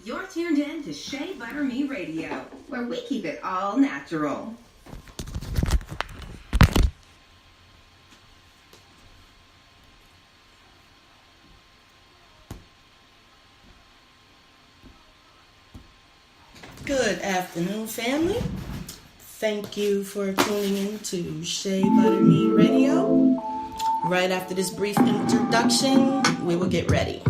You're tuned in to Shea Butter Me Radio, where we keep it all natural. Good afternoon, family. Thank you for tuning in to Shea Butter Me Radio. Right after this brief introduction, we will get ready.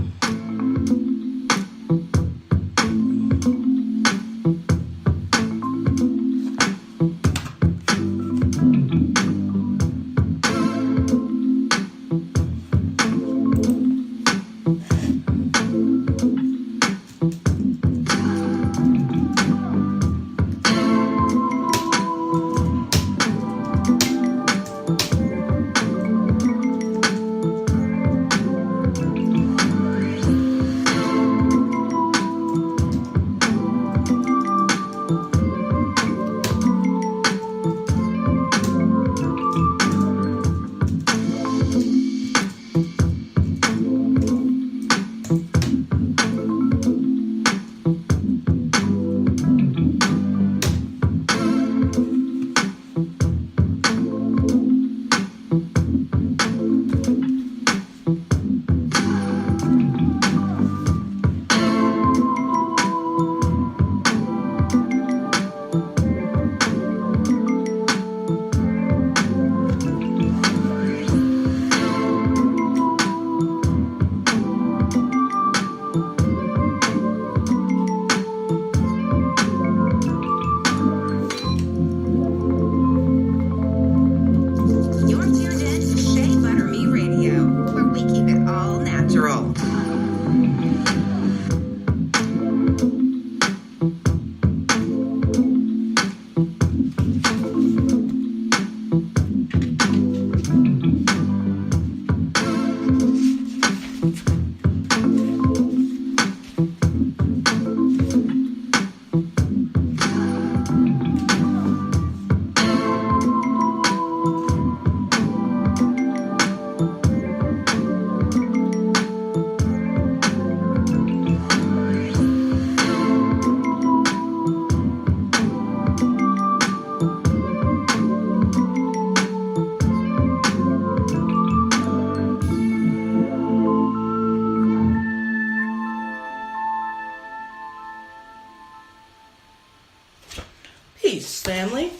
Peace, family.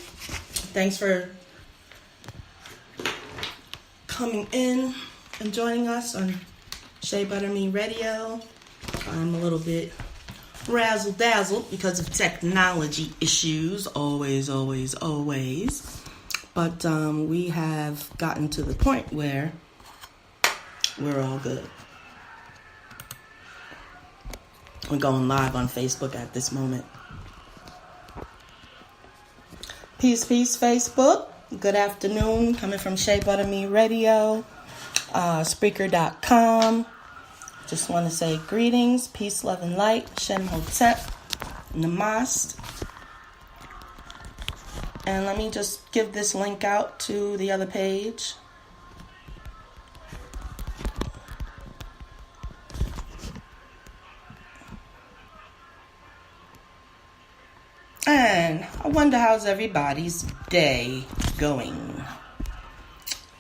Thanks for coming in and joining us on Shea Butter Me Radio. I'm a little bit razzle-dazzled because of technology issues. Always. But we have gotten to the point where we're all good. We're going live on Facebook at this moment. Peace, Facebook. Good afternoon. Coming from Shea Butter Me Radio, Spreaker.com. Just want to say greetings, peace, love, and light. Shem Hotep, Namaste. And let me just give this link out to the other page. And I wonder how's everybody's day going.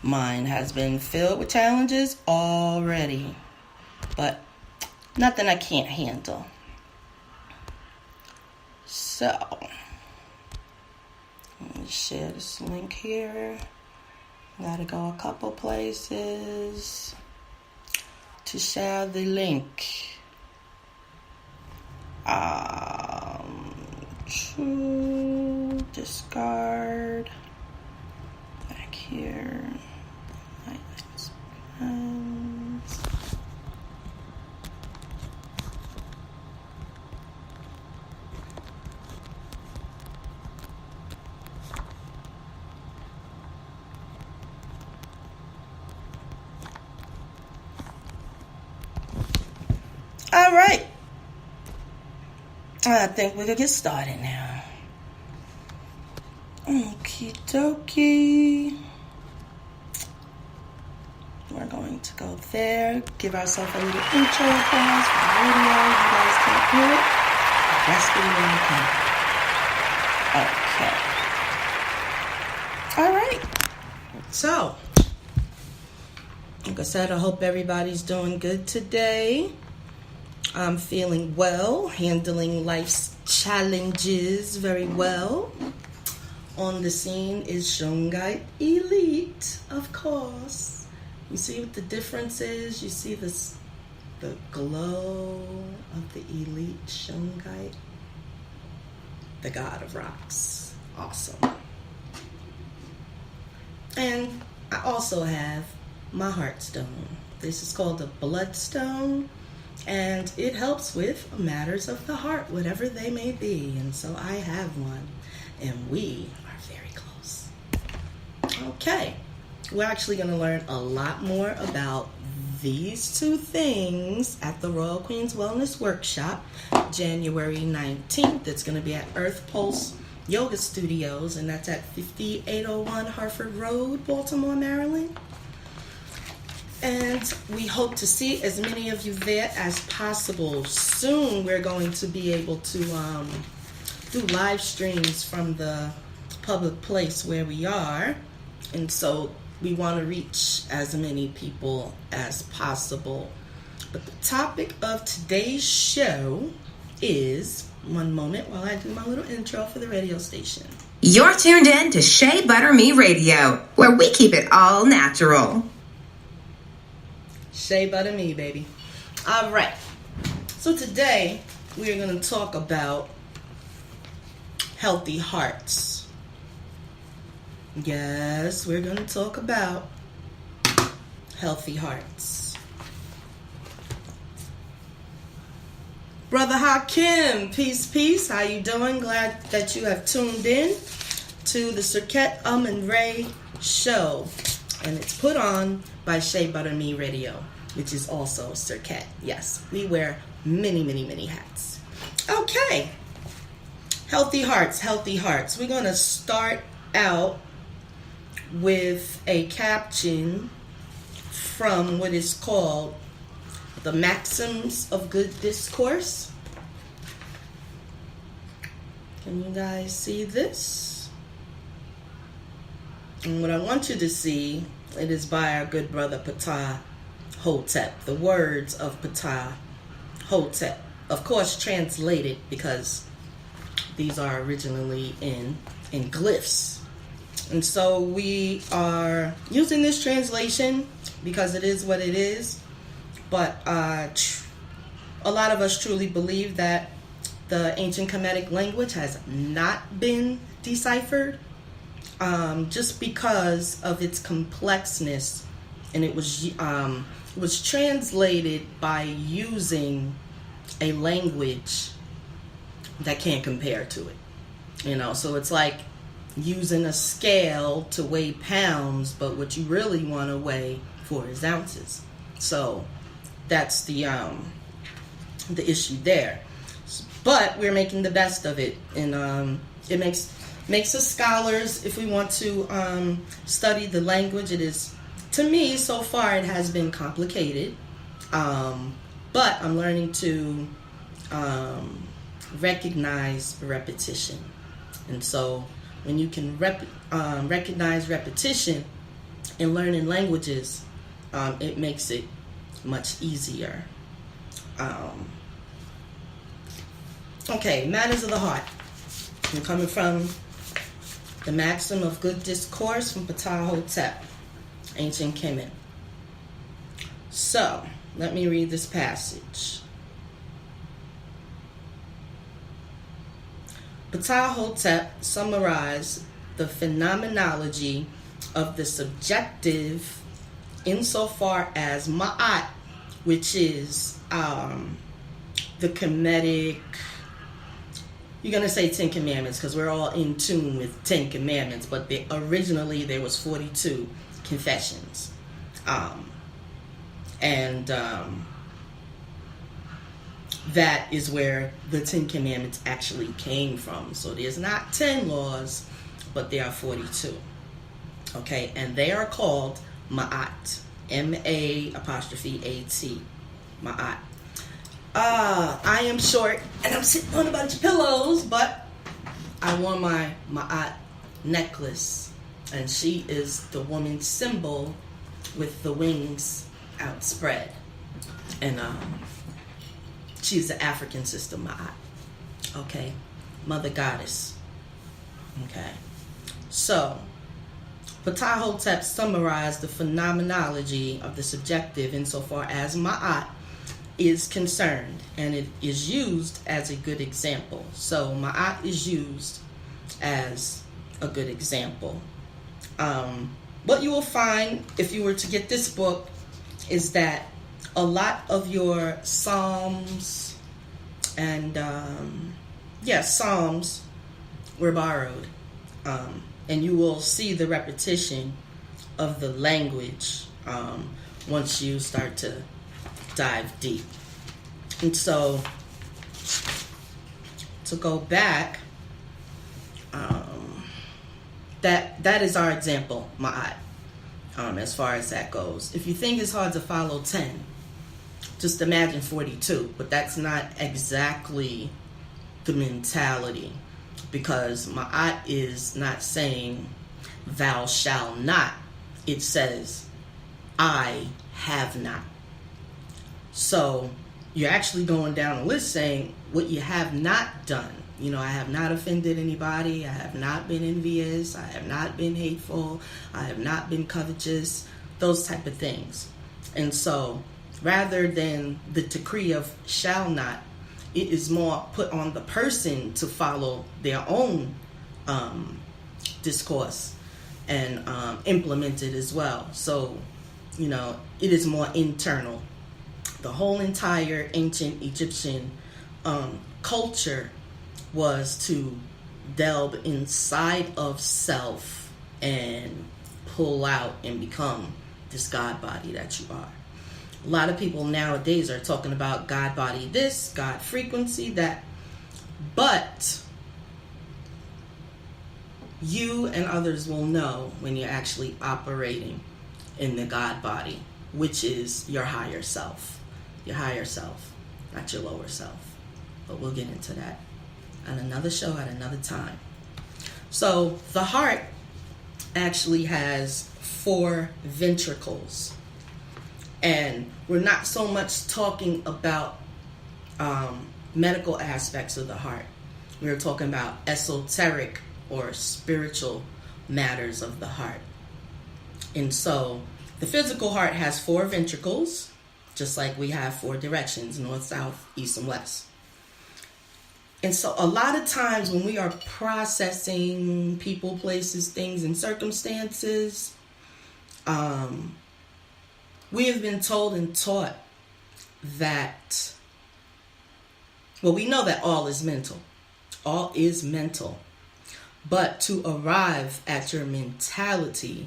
Mine has been filled with challenges already, but nothing I can't handle. So, let me share this link here. Gotta go a couple places to share the link. To discard back here. All right. I think we could get started now. Okie dokie. We're going to go there, give ourselves a little intro pause for the radio. You guys can't hear it. Raspberry Raisin candy. Okay. All right. So, like I said, I hope everybody's doing good today. I'm feeling well, handling life's challenges very well. On the scene is Shungite Elite, of course. You see what the difference is? You see the glow of the Elite Shungite? The God of Rocks. Awesome. And I also have my Heartstone. This is called a Bloodstone, and it helps with matters of the heart, whatever they may be. And so I have one, and we are very close. Okay, we're actually going to learn a lot more about these two things at the Royal Queen's Wellness Workshop, January 19th. It's going to be at Earth Pulse Yoga Studios, and that's at 5801 Harford Road, Baltimore, Maryland. And we hope to see as many of you there as possible. Soon we're going to be able to do live streams from the public place where we are. And so we want to reach as many people as possible. But the topic of today's show is, one moment while I do my little intro for the radio station. You're tuned in to Shea Butter Me Radio, where we keep it all natural. Shea Butter Me, baby. All right. So today we're going to talk about healthy hearts. Yes, we're going to talk about healthy hearts. Brother Hakim, peace. How you doing? Glad that you have tuned in to the Circuit and Ray show. And it's put on by Shea Butter Me Radio, which is also Circuit. Yes, we wear many hats. Okay. Healthy hearts. We're going to start out with a caption from what is called the Maxims of Good Discourse. Can you guys see this? And what I want you to see, it is by our good brother Ptah Hotep. The words of Ptah Hotep. Of course, translated because these are originally in glyphs. And so we are using this translation because it is what it is. But a lot of us truly believe that the ancient Kemetic language has not been deciphered, just because of its complexness, and it was translated by using a language that can't compare to it. So it's like using a scale to weigh pounds, but what you really want to weigh for is ounces. So that's the issue there. But we're making the best of it, and it makes us scholars if we want to study the language. It is, to me, so far it has been complicated, but I'm learning to recognize repetition. And so when you can recognize repetition in learning languages, it makes it much easier. Okay, matters of the heart. I'm coming from the Maxim of Good Discourse from Ptah Hotep, ancient Kemet. So, let me read this passage. Ptah Hotep summarized the phenomenology of the subjective insofar as Ma'at, which is the Kemetic. You're going to say 10 Commandments because we're all in tune with 10 Commandments, but originally there was 42 confessions. That is where the 10 Commandments actually came from. So there's not 10 laws, but there are 42. Okay, and they are called Ma'at. M-A''A'-T. Ma'at. I am short and I'm sitting on a bunch of pillows, but I wore my Ma'at necklace, and she is the woman symbol with the wings outspread. And she's the African sister Ma'at. Okay, Mother Goddess. Okay, so Ptahhotep summarized the phenomenology of the subjective insofar as Ma'at is concerned, and it is used as a good example. So Ma'at is used as a good example. What you will find if you were to get this book is that a lot of your Psalms and Psalms were borrowed, and you will see the repetition of the language once you start to dive deep. And so to go back, that is our example, Ma'at, as far as that goes. If you think it's hard to follow 10, just imagine 42, but that's not exactly the mentality, because Ma'at is not saying thou shalt not. It says I have not. So you're actually going down a list saying what you have not done. You know, I have not offended anybody. I have not been envious. I have not been hateful. I have not been covetous. Those type of things. And so rather than the decree of shall not, it is more put on the person to follow their own discourse and implement it as well. So, you know, it is more internal. The whole entire ancient Egyptian culture was to delve inside of self and pull out and become this God body that you are. A lot of people nowadays are talking about God body this, God frequency that, but you and others will know when you're actually operating in the God body, which is your higher self. Your higher self, not your lower self. But we'll get into that on another show at another time. So the heart actually has 4 ventricles. And we're not so much talking about medical aspects of the heart. We're talking about esoteric or spiritual matters of the heart. And so the physical heart has 4 ventricles, just like we have 4 directions, north, south, east, and west. And so a lot of times when we are processing people, places, things, and circumstances, we have been told and taught that, well, we know that all is mental. All is mental. But to arrive at your mentality,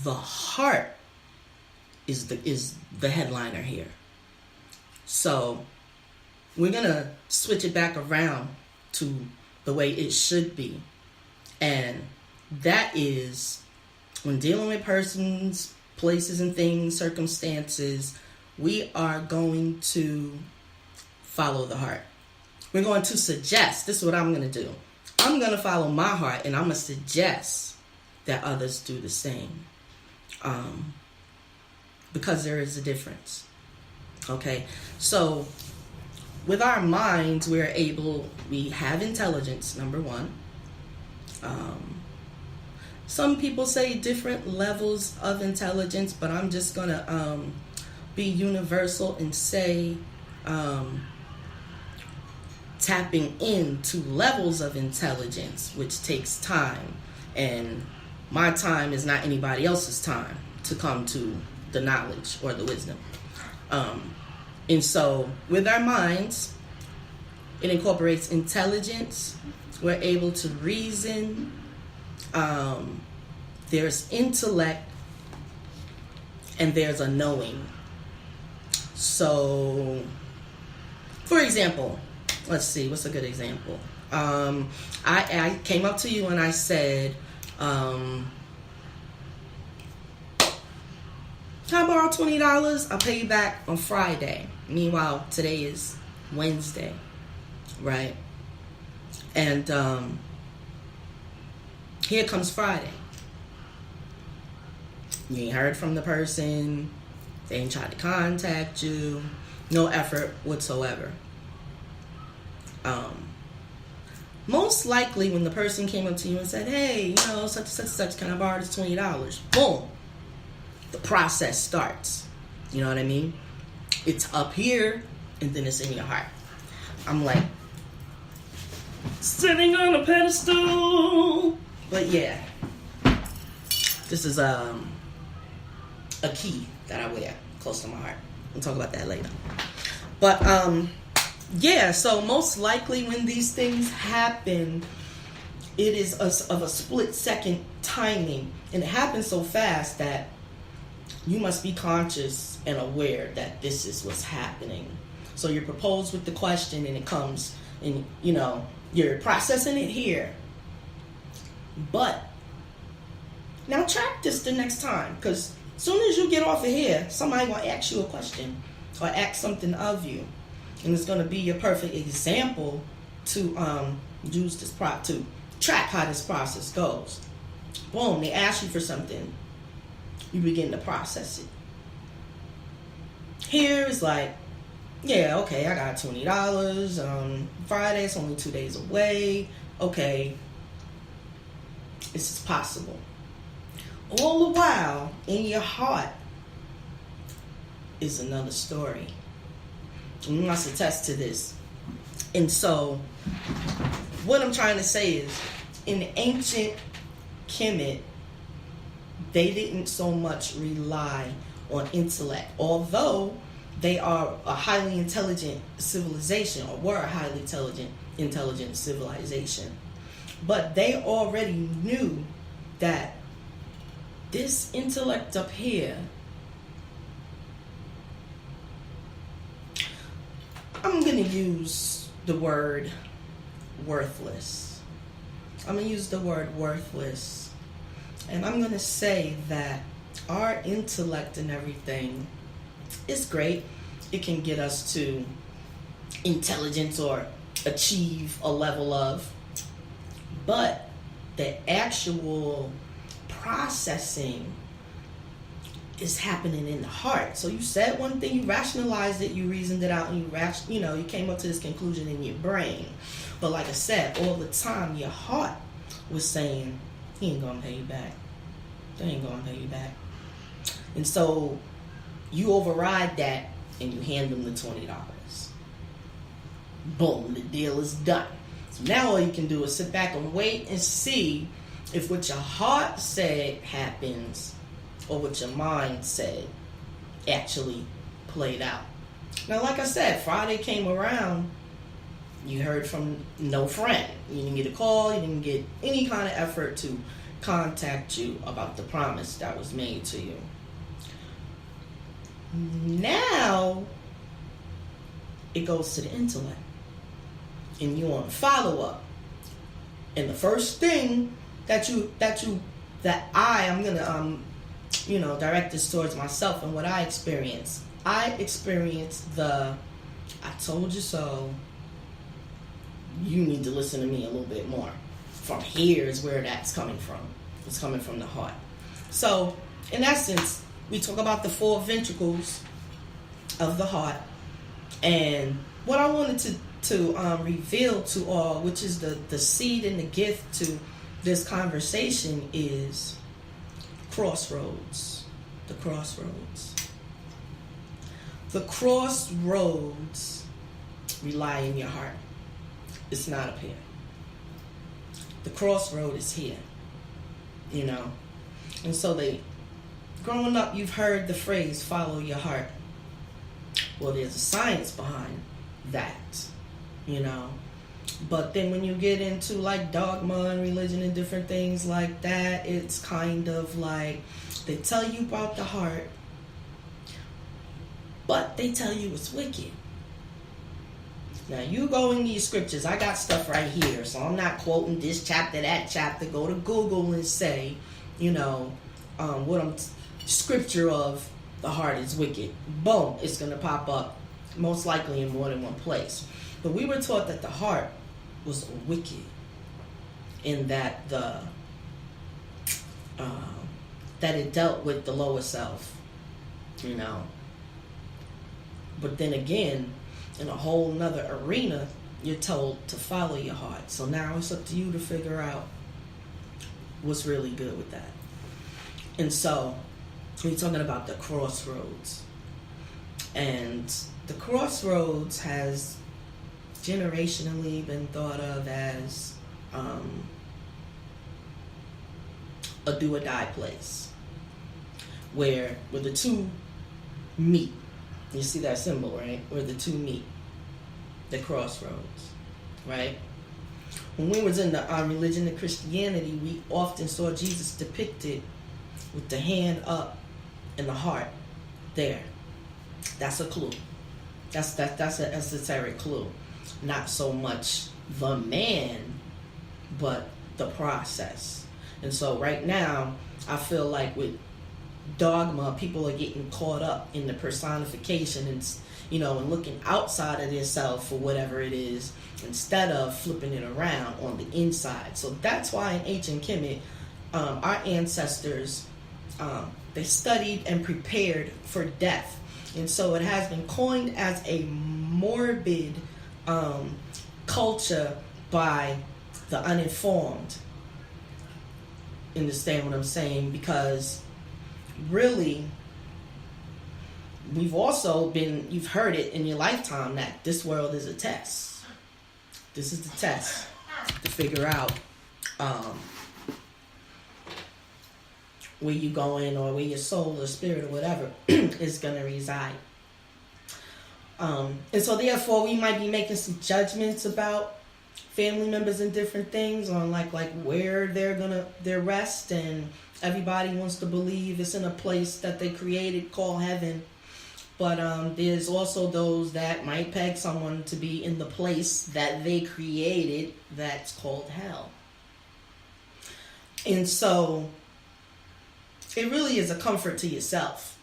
the heart is the headliner here. So we're going to switch it back around to the way it should be. And that is when dealing with persons, places and things, circumstances, we are going to follow the heart. We're going to suggest, this is what I'm going to do. I'm going to follow my heart, and I'm going to suggest that others do the same. Because there is a difference. Okay, so with our minds, we have intelligence, number one. Some people say different levels of intelligence, but I'm just going to be universal and say tapping into levels of intelligence, which takes time. And my time is not anybody else's time to come to the knowledge or the wisdom. And so with our minds, it incorporates intelligence. We're able to reason. There's intellect, and there's a knowing. So, for example, let's see, what's a good example? I came up to you and I said, can I borrow $20? I'll pay you back on Friday. Meanwhile, today is Wednesday, right? And here comes Friday. You ain't heard from the person. They ain't tried to contact you. No effort whatsoever. Most likely when the person came up to you and said, hey, you know, such and such and such, can I borrow this $20? Boom. The process starts. You know what I mean? It's up here and then it's in your heart. I'm like sitting on a pedestal. But yeah, this is a key that I wear close to my heart. We'll talk about that later. But yeah, so most likely when these things happen, it is of a split second timing, and it happens so fast that you must be conscious and aware that this is what's happening. So you're proposed with the question and it comes, and you know, you're processing it here. But now track this the next time, because as soon as you get off of here, somebody will ask you a question or ask something of you. And it's going to be your perfect example to use this to track how this process goes. Boom, they ask you for something. You begin to process it. Here is like, yeah, okay, I got $20. Friday, it's only 2 days away. Okay, this is possible. All the while, in your heart is another story. You must attest to this. And so, what I'm trying to say is, in ancient Kemet, they didn't so much rely on intellect. Although they are a highly intelligent civilization, or were a highly intelligent civilization. But they already knew that this intellect up here, I'm going to use the word worthless. I'm going to use the word worthless. And I'm going to say that our intellect and everything is great. It can get us to intelligence or achieve a level of. But the actual processing is happening in the heart. So you said one thing, you rationalized it, you reasoned it out, and you came up to this conclusion in your brain. But like I said, all the time your heart was saying, he ain't gonna pay you back. They ain't gonna pay you back. And so you override that and you hand them the $20. Boom, the deal is done. So now all you can do is sit back and wait and see if what your heart said happens or what your mind said actually played out. Now, like I said, Friday came around, you heard from no friend. You didn't get a call, you didn't get any kind of effort to contact you about the promise that was made to you. Now, it goes to the intellect. And you want to follow up. And the first thing I'm gonna direct this towards myself and what I experienced. I experienced I told you so. You need to listen to me a little bit more. From here is where that's coming from. It's coming from the heart. So, in essence, we talk about the 4 ventricles of the heart. And what I wanted to reveal to all, which is the seed and the gift to this conversation, is crossroads. The crossroads. The crossroads rely in your heart. It's not up here. The crossroad is here. And so growing up, you've heard the phrase, follow your heart. Well, there's a science behind that, But then when you get into like dogma and religion and different things like that, it's kind of like they tell you about the heart, but they tell you it's wicked. Now you go in these scriptures, I got stuff right here, so I'm not quoting this chapter, that chapter. Go to Google and say, what scripture of the heart is wicked. Boom, it's going to pop up most likely in more than one place. But we were taught that the heart was wicked, in that that it dealt with the lower self, you know. But then again, in a whole nother arena, you're told to follow your heart. So now it's up to you to figure out what's really good with that. And so we're talking about the crossroads. And the crossroads has generationally been thought of as a do or die place, where the two meet. You see that symbol, right? Where the two meet, the crossroads, right? When we was in the religion of Christianity, we often saw Jesus depicted with the hand up and the heart there. That's a clue. That's an esoteric clue. Not so much the man, but the process. And so right now, I feel like with dogma, people are getting caught up in the personification and, you know, and looking outside of themselves for whatever it is, instead of flipping it around on the inside. So that's why in ancient Kemet, our ancestors, they studied and prepared for death. And so it has been coined as a morbid culture by the uninformed. Understand what I'm saying? Because really, you've heard it in your lifetime that this world is a test. This is the test to figure out where you going, or where your soul or spirit or whatever is going to reside. And so therefore we might be making some judgments about family members and different things on like where they're gonna rest, and everybody wants to believe it's in a place that they created called heaven. But there's also those that might peg someone to be in the place that they created that's called hell. And so it really is a comfort to yourself,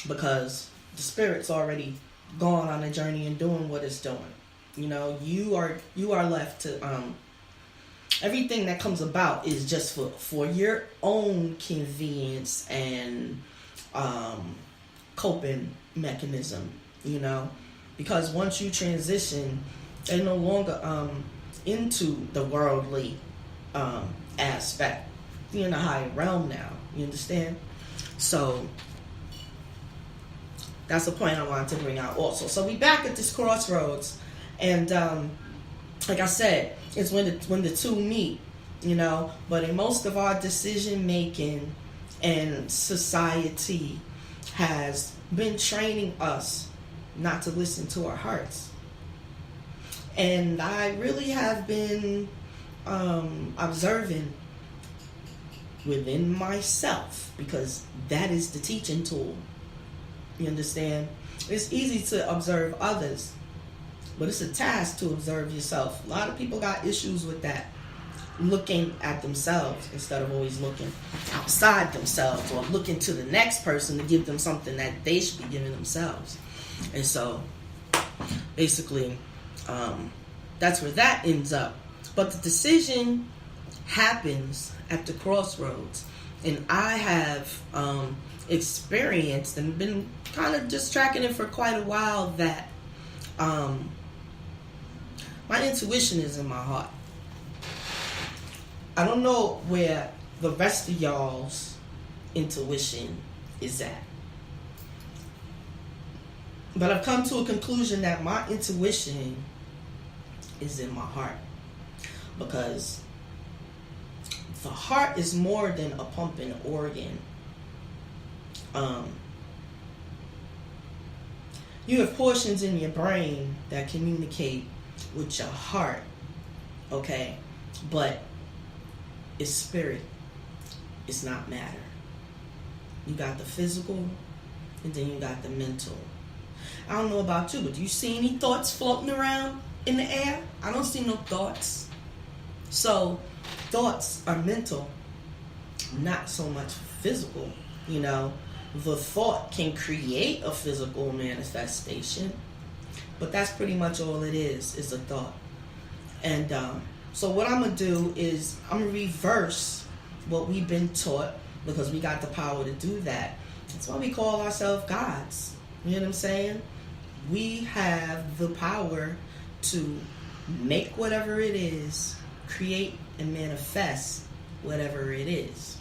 because the spirit's already gone on a journey and doing what it's doing. You know, you are left to everything that comes about is just for your own convenience and coping mechanism, you know, because once you transition, they're no longer into the worldly aspect. You're in a higher realm now. You understand? So that's the point I wanted to bring out also. So we back at this crossroads, and like I said, it's when the two meet, you know. But in most of our decision making and society has been training us not to listen to our hearts. And I really have been observing within myself, because that is the teaching tool. You understand? It's easy to observe others, but it's a task to observe yourself. A lot of people got issues with that, looking at themselves instead of always looking outside themselves, or looking to the next person to give them something that they should be giving themselves. And so basically that's where that ends up. But the decision happens at the crossroads, and I have experienced and been kind of just tracking it for quite a while that my intuition is in my heart. I don't know where the rest of y'all's intuition is at, but I've come to a conclusion that my intuition is in my heart, because the heart is more than a pumping organ. You have portions in your brain that communicate with your heart, okay? But it's spirit. It's not matter. You got the physical, and then you got the mental. I don't know about you, but do you see any thoughts floating around in the air? I don't see no thoughts. So thoughts are mental, not so much physical. You know, the thought can create a physical manifestation, But that's pretty much all it is a thought. And so what I'm going to do is I'm going to reverse what we've been taught, because we got the power to do that. That's why we call ourselves gods. You know what I'm saying? We have the power to make whatever it is, create and manifest whatever it is.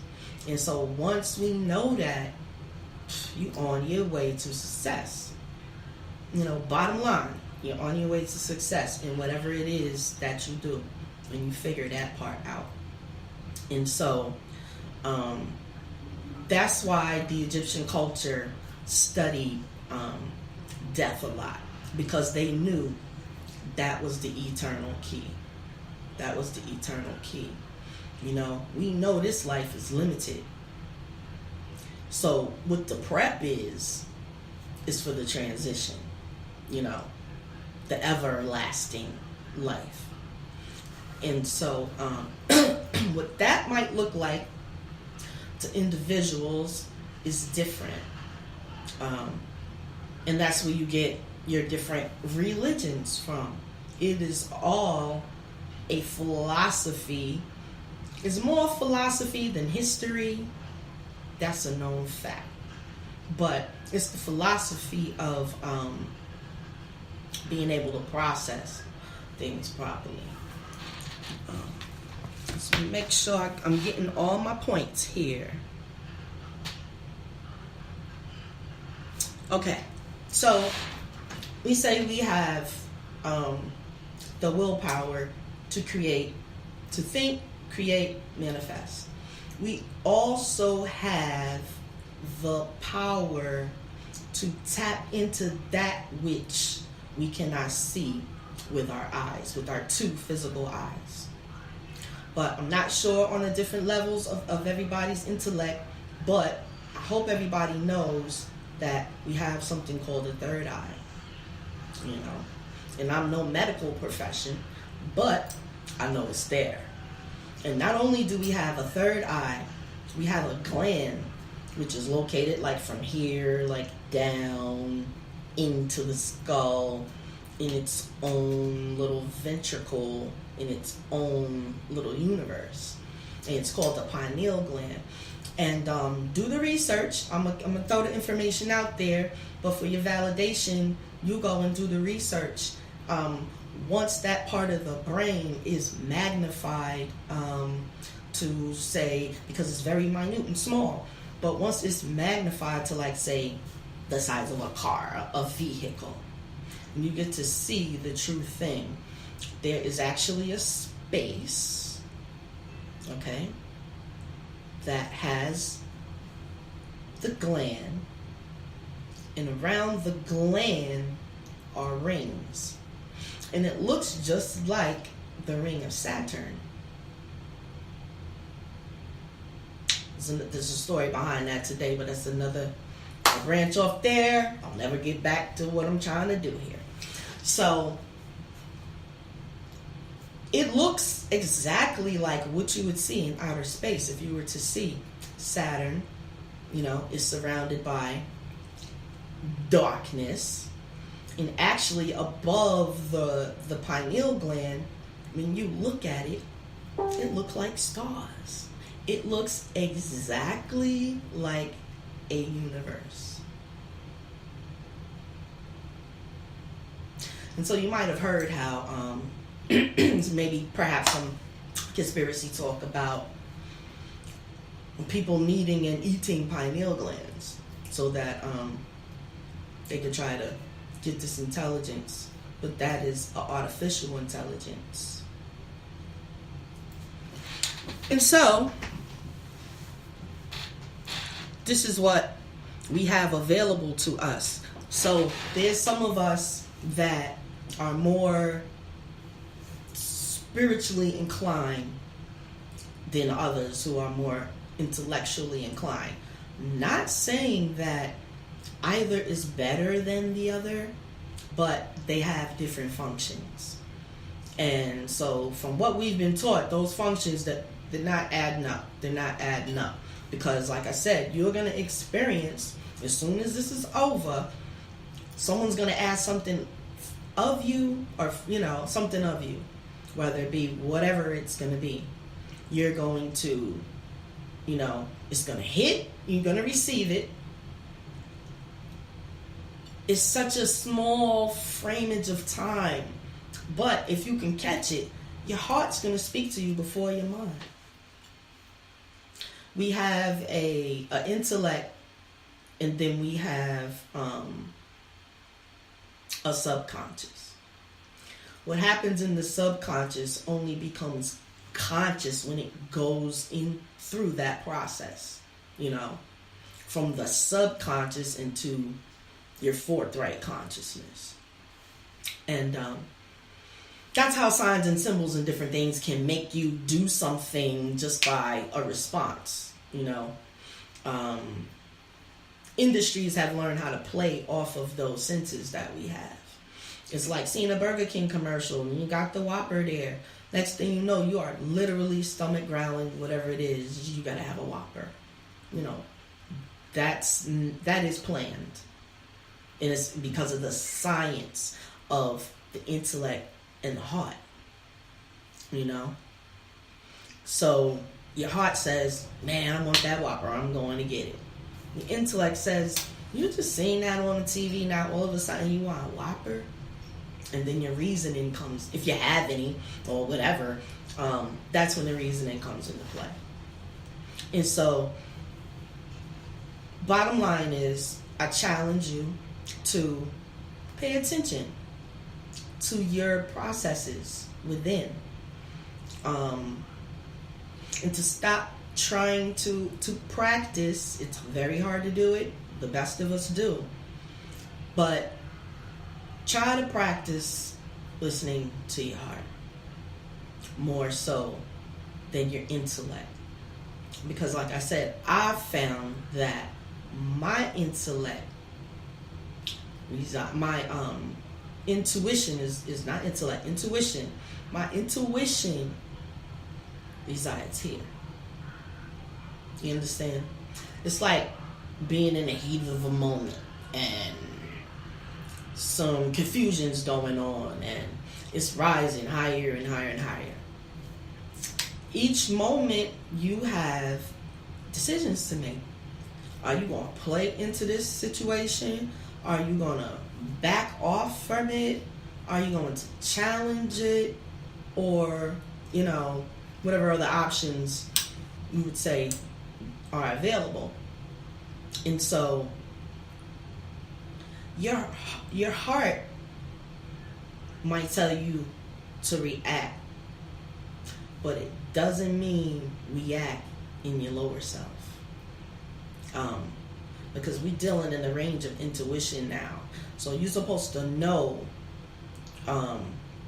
And so once we know that, you're on your way to success. You know, bottom line, you're on your way to success in whatever it is that you do, when you figure that part out. And so that's why the Egyptian culture studied death a lot, because they knew that was the eternal key. That was the eternal key. You know, we know this life is limited. So what the prep is for the transition, you know, the everlasting life. And so what that might look like to individuals is different. And that's where you get your different religions from. It is all a philosophy. It's more philosophy than history. That's a known fact. But it's the philosophy of being able to process things properly. So make sure I'm getting all my points here. Okay, so we say we have the willpower to create, to think, create, manifest. We also have the power to tap into that which we cannot see with our eyes, with our two physical eyes. But I'm not sure on the different levels of everybody's intellect, but I hope everybody knows that we have something called a third eye, you know. And I'm no medical profession, but I know it's there. And not only do we have a third eye, we have a gland, which is located like from here, like down into the skull, in its own little ventricle, in its own little universe. And it's called the pineal gland. And do the research. I'm gonna throw the information out there, but for your validation, you go and do the research. Once that part of the brain is magnified to say, because it's very minute and small, but once it's magnified to, like, say, the size of a car, a vehicle, and you get to see the true thing, there is actually a space, okay, that has the gland, and around the gland are rings. And it looks just like the ring of Saturn. There's a story behind that today, but that's another branch off there. I'll never get back to what I'm trying to do here. So it looks exactly like what you would see in outer space. If you were to see Saturn, you know, is surrounded by darkness. And actually above the pineal gland, when you look at it, it looks like stars. It looks exactly like a universe. And so you might have heard how maybe perhaps some conspiracy talk about people needing and eating pineal glands so that they could try to get this intelligence, but that is an artificial intelligence. And so this is what we have available to us. So there's some of us that are more spiritually inclined than others who are more intellectually inclined. Not saying that either is better than the other, but they have different functions. And so from what we've been taught, those functions that they're not adding up. They're not adding up. Because like I said, you're going to experience, as soon as this is over, someone's going to add something of you, or something of you, whether it be whatever it's going to be, you're going to, it's going to hit, you're going to receive it. It's such a small framage of time, but if you can catch it, your heart's going to speak to you before your mind. We have a intellect, and then we have a subconscious. What happens in the subconscious only becomes conscious when it goes in through that process, from the subconscious into your forthright consciousness. And that's how signs and symbols and different things can make you do something just by a response. Industries have learned how to play off of those senses that we have. It's like seeing a Burger King commercial and you got the Whopper there. Next thing you know, you are literally stomach growling, whatever it is, you gotta have a Whopper. That is planned. And it's because of the science of the intellect and the heart. So your heart says, man, I want that Whopper, I'm going to get it. The intellect says, you're just seeing that on the TV, now all of a sudden you want a Whopper? And then your reasoning comes, if you have any, or whatever, that's when the reasoning comes into play. And so, bottom line is, I challenge you to pay attention to your processes within. And to stop trying to practice. It's very hard to do it. The best of us do. But try to practice listening to your heart more so than your intellect. Because like I said, I found that my intellect, my intuition is not intellect, intuition. My intuition resides here. You understand? It's like being in the heat of a moment and some confusion's going on and it's rising higher and higher and higher. Each moment you have decisions to make. Are you going to play into this situation? Are you going to back off from it? Are you going to challenge it? Or, whatever other options you would say are available. And so your heart might tell you to react, but it doesn't mean react in your lower self. Because we're dealing in the range of intuition now. So you're supposed to know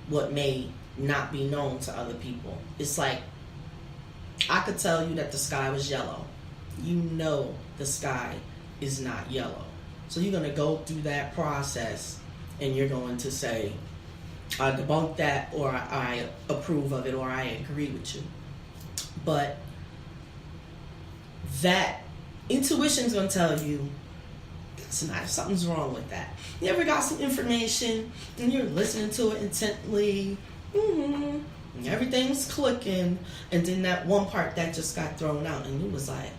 what may not be known to other people. It's like, I could tell you that the sky was yellow. You know the sky is not yellow. So you're going to go through that process and you're going to say, I debunk that, or I approve of it, or I agree with you. But that intuition's going to tell you something's wrong with that. You ever got some information and you're listening to it intently, and everything's clicking, and then that one part that just got thrown out and you was like,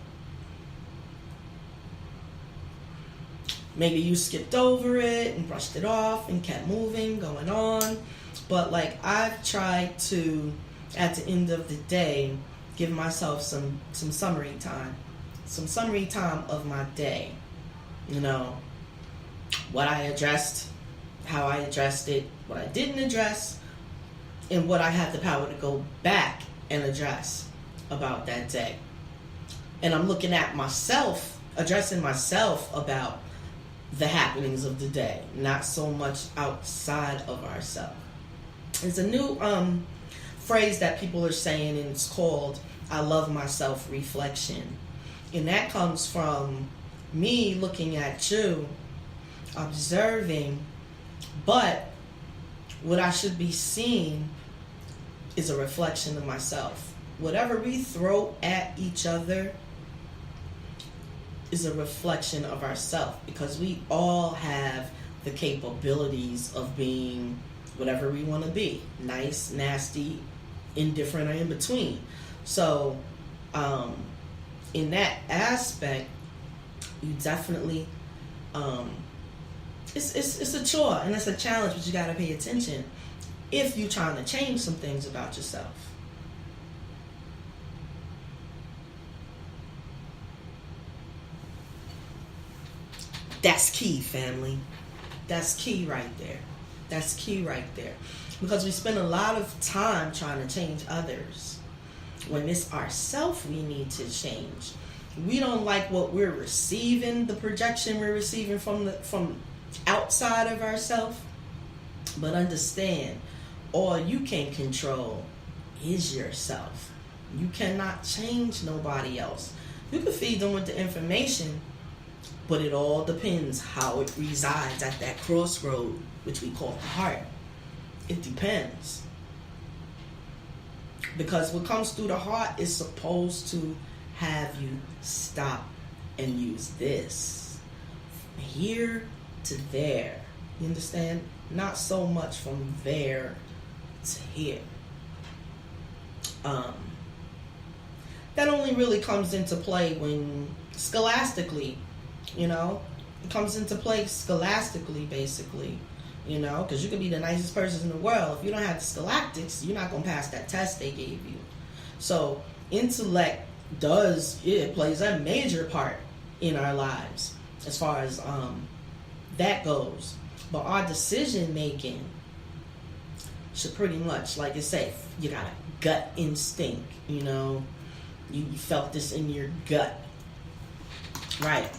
maybe you skipped over it and brushed it off and kept moving, going on. But like, I've tried to, at the end of the day, give myself some summary time. Some summary time of my day. What I addressed, how I addressed it, what I didn't address, and what I had the power to go back and address about that day. And I'm looking at myself, addressing myself about the happenings of the day, not so much outside of ourselves. It's a new phrase that people are saying, and it's called I love myself reflection. And that comes from me looking at you, observing, but what I should be seeing is a reflection of myself. Whatever we throw at each other is a reflection of ourselves, because we all have the capabilities of being whatever we want to be. Nice, nasty, indifferent, or in between. So, in that aspect, you definitely, it's a chore and it's a challenge, but you got to pay attention if you're trying to change some things about yourself. That's key, family. That's key right there. That's key right there. Because we spend a lot of time trying to change others when it's ourself we need to change. We don't like what we're receiving, the projection we're receiving from outside of ourselves. But understand, all you can control is yourself. You cannot change nobody else. You can feed them with the information, but it all depends how it resides at that crossroad, which we call the heart. It depends. Because what comes through the heart is supposed to have you stop and use this. From here to there. You understand? Not so much from there to here. That only really comes into play when scholastically, it comes into play scholastically, basically, because you could be the nicest person in the world. If you don't have the scholastics, you're not going to pass that test they gave you. So intellect plays a major part in our lives as far as that goes. But our decision making should pretty much, like I say, you got a gut instinct, you felt this in your gut, right?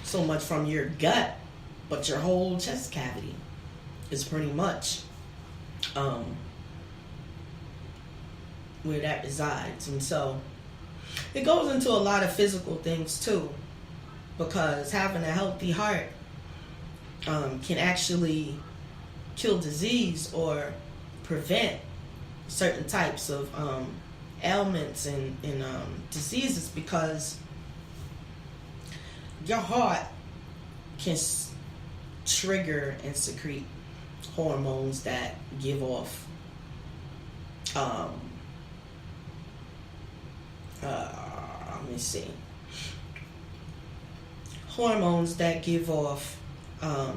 So much from your gut, but your whole chest cavity is pretty much where that resides. And so it goes into a lot of physical things too, because having a healthy heart can actually kill disease or prevent certain types of ailments and diseases, because your heart can trigger and secrete hormones that give off hormones that give off a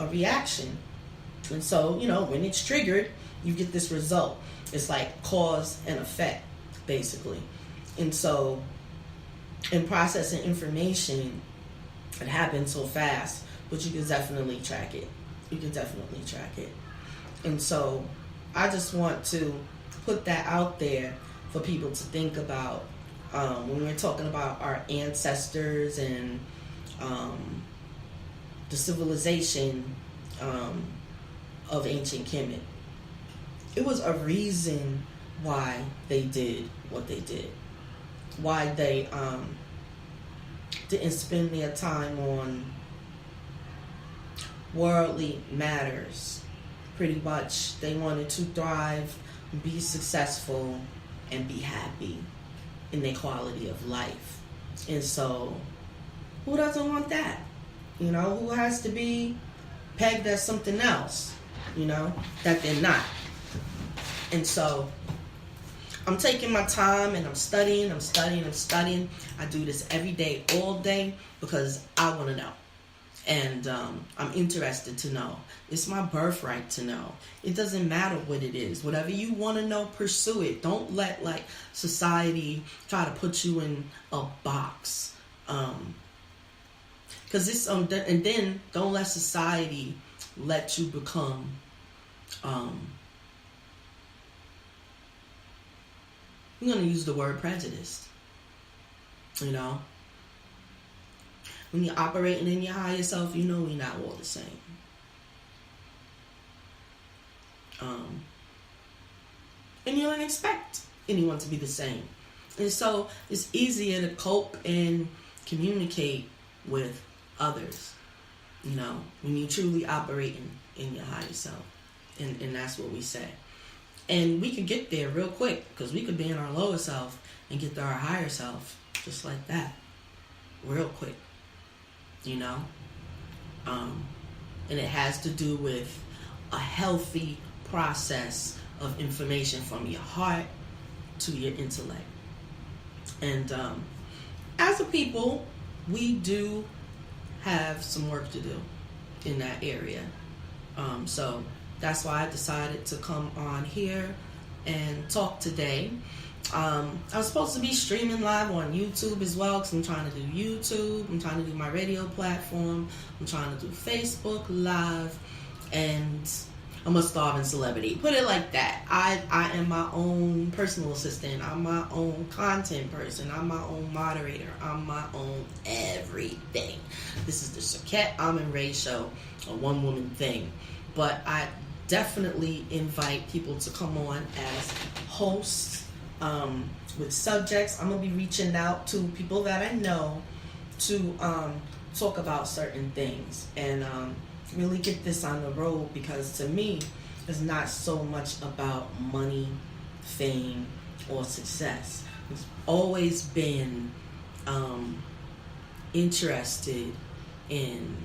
reaction. And so, when it's triggered, you get this result. It's like cause and effect, basically. And so, in processing information, it happens so fast, but you can definitely track it. And so, I just want to put that out there for people to think about when we're talking about our ancestors and the civilization of ancient Kemet. It was a reason why they did what they did. Why they didn't spend their time on worldly matters. Pretty much, they wanted to thrive, be successful, and be happy in their quality of life. And so, who doesn't want that? Who has to be pegged as something else, that they're not. And so, I'm taking my time and I'm studying. I do this every day, all day, because I want to know. And I'm interested to know. It's my birthright to know. It doesn't matter what it is. Whatever you want to know, pursue it. Don't let society try to put you in a box. Because it's and then don't let society let you become I'm going to use the word prejudiced. When you're operating in your higher self, we're not all the same. And you don't expect anyone to be the same. And so it's easier to cope and communicate with others, when you truly operating in your higher self. And that's what we say. And we can get there real quick, because we could be in our lower self and get to our higher self just like that. Real quick. And it has to do with a healthy process of information from your heart to your intellect. And as a people, we do have some work to do in that area. So that's why I decided to come on here and talk today. I was supposed to be streaming live on YouTube as well, because I'm trying to do YouTube, I'm trying to do my radio platform, I'm trying to do Facebook Live, and I'm a starving celebrity. Put it like that. I am my own personal assistant. I'm my own content person. I'm my own moderator. I'm my own everything. This is the Shakette Amin-Ray Show, a one-woman thing. But I definitely invite people to come on as hosts with subjects. I'm going to be reaching out to people that I know to talk about certain things and really get this on the road, because to me, it's not so much about money, fame, or success. It's always been interested in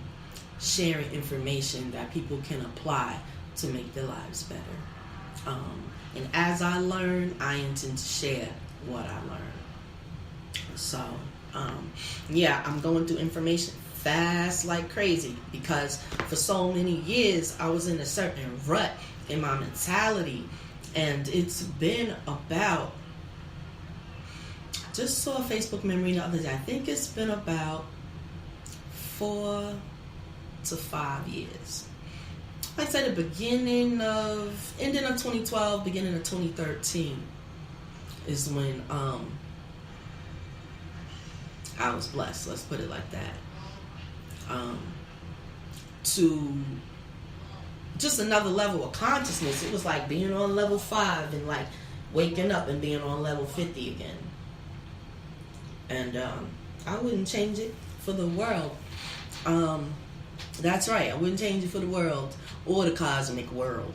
sharing information that people can apply to make their lives better. And as I learn, I intend to share what I learn. So, yeah, I'm going through information fast like crazy, because for so many years I was in a certain rut in my mentality, and it's been about, just saw a Facebook memory the other day, I think it's been about 4 to 5 years. I'd say the ending of 2012, beginning of 2013 is when I was blessed, let's put it like that, to just another level of consciousness. It was like being on level 5 and like waking up and being on level 50 again. And I wouldn't change it for the world. That's right, I wouldn't change it for the world or the cosmic world.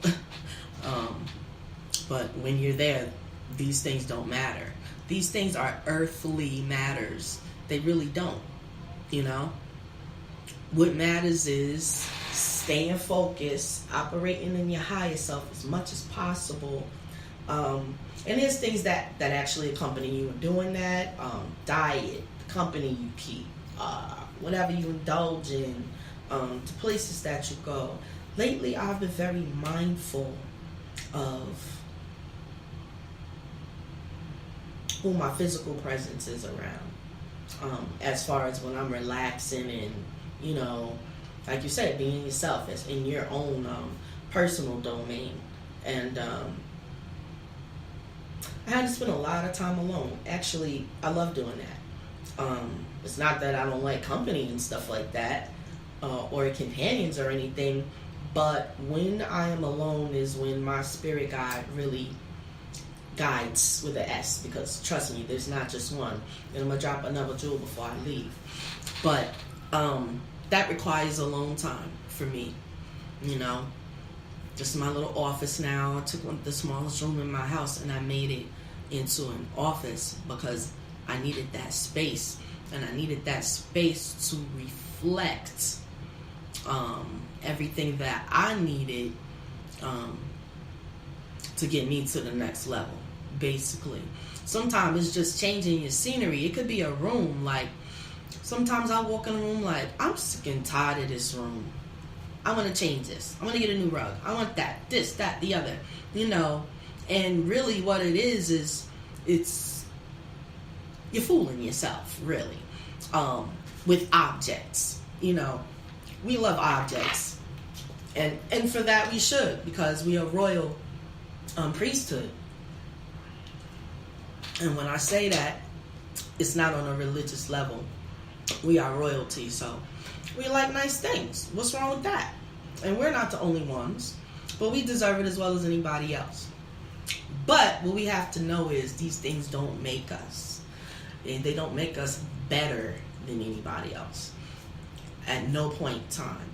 But when you're there, these things don't matter. These things are earthly matters. They really don't, you know? What matters is staying focused, operating in your higher self as much as possible. And there's things that actually accompany you in doing that. Diet, the company you keep, whatever you indulge in, the places that you go. Lately, I've been very mindful of who my physical presence is around. As far as when I'm relaxing and, you know, like you said, being yourself, as in your own personal domain. And I had to spend a lot of time alone. Actually, I love doing that. It's not that I don't like company and stuff like that, or companions or anything, but when I am alone is when my spirit guide really guides, with an S, because trust me, there's not just one. And I'm gonna drop another jewel before I leave. But that requires alone time for me, you know. Just my little office now. I took the smallest room in my house and I made it into an office because I needed that space, and I needed that space to reflect everything that I needed to get me to the next level, basically. Sometimes it's just changing your scenery. It could be a room. Like, sometimes I walk in a room like, I'm sick and tired of this room. I want to change this. I want to get a new rug. I want that, this, that, the other, you know. And really what it is it's, you're fooling yourself, really, with objects, you know. We love objects, and for that we should, because we are royal priesthood. And when I say that, it's not on a religious level. We are royalty, so we like nice things. What's wrong with that? And we're not the only ones, but we deserve it as well as anybody else. But what we have to know is these things don't make us. And they don't make us better than anybody else at no point in time.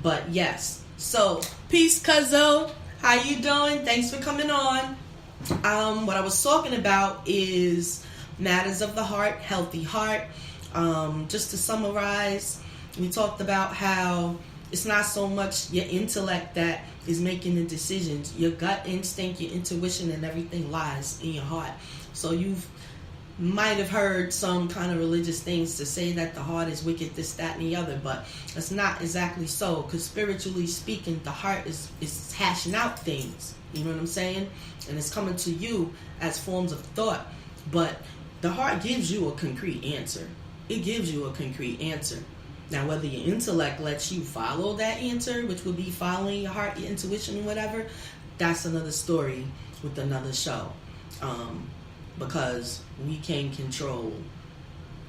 But yes, so peace, Cuzzo. How you doing? Thanks for coming on. What I was talking about is matters of the heart, healthy heart. Just to summarize, We talked about how it's not so much your intellect that is making the decisions. Your gut instinct, your intuition, and everything lies in your heart. So you might have heard some kind of religious things to say that the heart is wicked, this, that, and the other, but it's not exactly so, because spiritually speaking, the heart is hashing out things. You know what I'm saying? And it's coming to you as forms of thought. But the heart gives you a concrete answer. It gives you a concrete answer. Now, whether your intellect lets you follow that answer, which would be following your heart, your intuition, whatever, that's another story with another show. Because we can control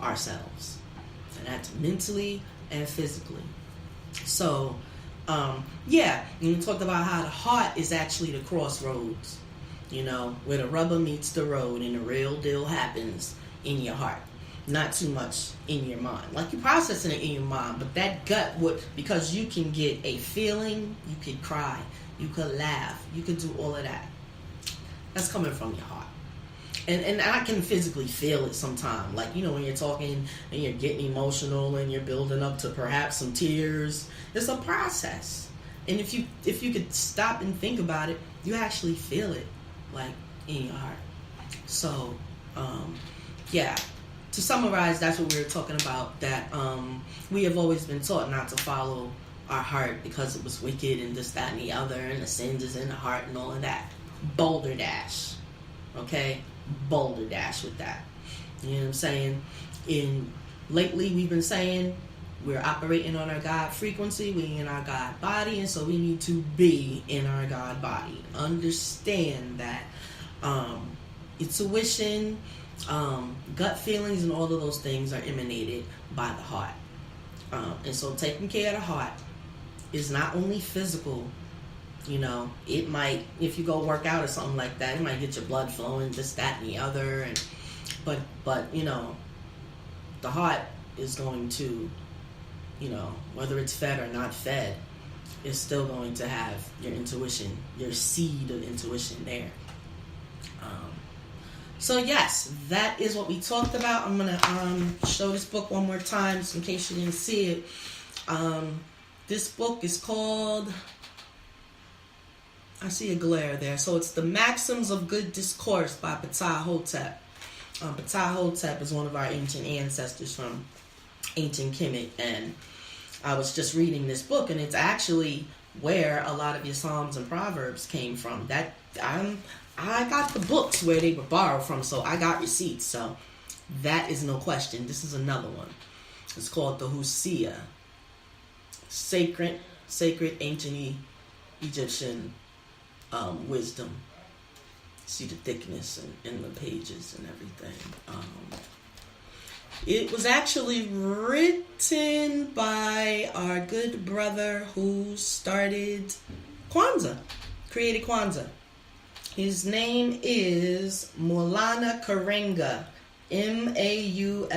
ourselves. And that's mentally and physically. So, yeah, and we talked about how the heart is actually the crossroads, you know, where the rubber meets the road and the real deal happens in your heart, not too much in your mind. Like, you're processing it in your mind, but that gut would, because you can get a feeling, you could cry, you could laugh, you could do all of that. That's coming from your heart. And I can physically feel it sometimes. Like, you know, when you're talking and you're getting emotional and you're building up to perhaps some tears. It's a process. And if you could stop and think about it, you actually feel it, like, in your heart. So, yeah. To summarize, that's what we were talking about. That we have always been taught not to follow our heart because it was wicked and this, that, and the other. And the sins is in the heart and all of that. Boulder Dash. Okay? Boulder Dash with that. You know what I'm saying? Lately we've been saying we're operating on our God frequency, we're in our God body, and so we need to be in our God body. Understand that intuition, gut feelings, and all of those things are emanated by the heart. And so taking care of the heart is not only physical. You know, it might, if you go work out or something like that, it might get your blood flowing, this, that, and the other. But you know, the heart is going to, you know, whether it's fed or not fed, it's still going to have your intuition, your seed of intuition there. So yes, that is what we talked about. I'm gonna show this book one more time, just in case you didn't see it. This book is called, I see a glare there. So it's The Maxims of Good Discourse by Ptah-hotep. Ptah-hotep is one of our ancient ancestors from ancient Kemet. And I was just reading this book, and it's actually where a lot of your Psalms and Proverbs came from. That I got the books where they were borrowed from, so I got receipts. So that is no question. This is another one. It's called the Hosea. Sacred ancient Egyptian wisdom. See the thickness in the pages and everything. It was actually written by our good brother who started Kwanzaa, created Kwanzaa. His name is Maulana Karenga, Maulana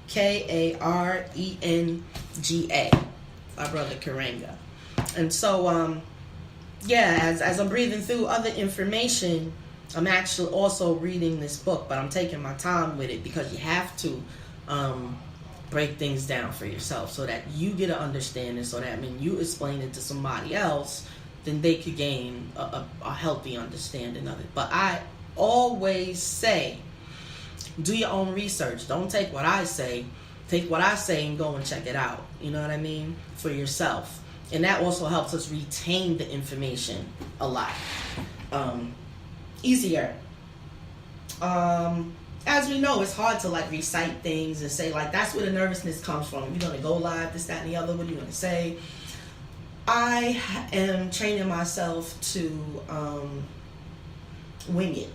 Karenga, our brother Karenga. And so, yeah, as I'm breathing through other information, I'm actually also reading this book, but I'm taking my time with it because you have to break things down for yourself so that you get an understanding, so that when you explain it to somebody else, then they could gain a healthy understanding of it. But I always say, do your own research. Don't take what I say. Take what I say and go and check it out. You know what I mean? For yourself. And that also helps us retain the information a lot easier. As we know, it's hard to like recite things and say like, that's where the nervousness comes from. You're going to go live, this, that, and the other. What are you going to say? I am training myself to wing it.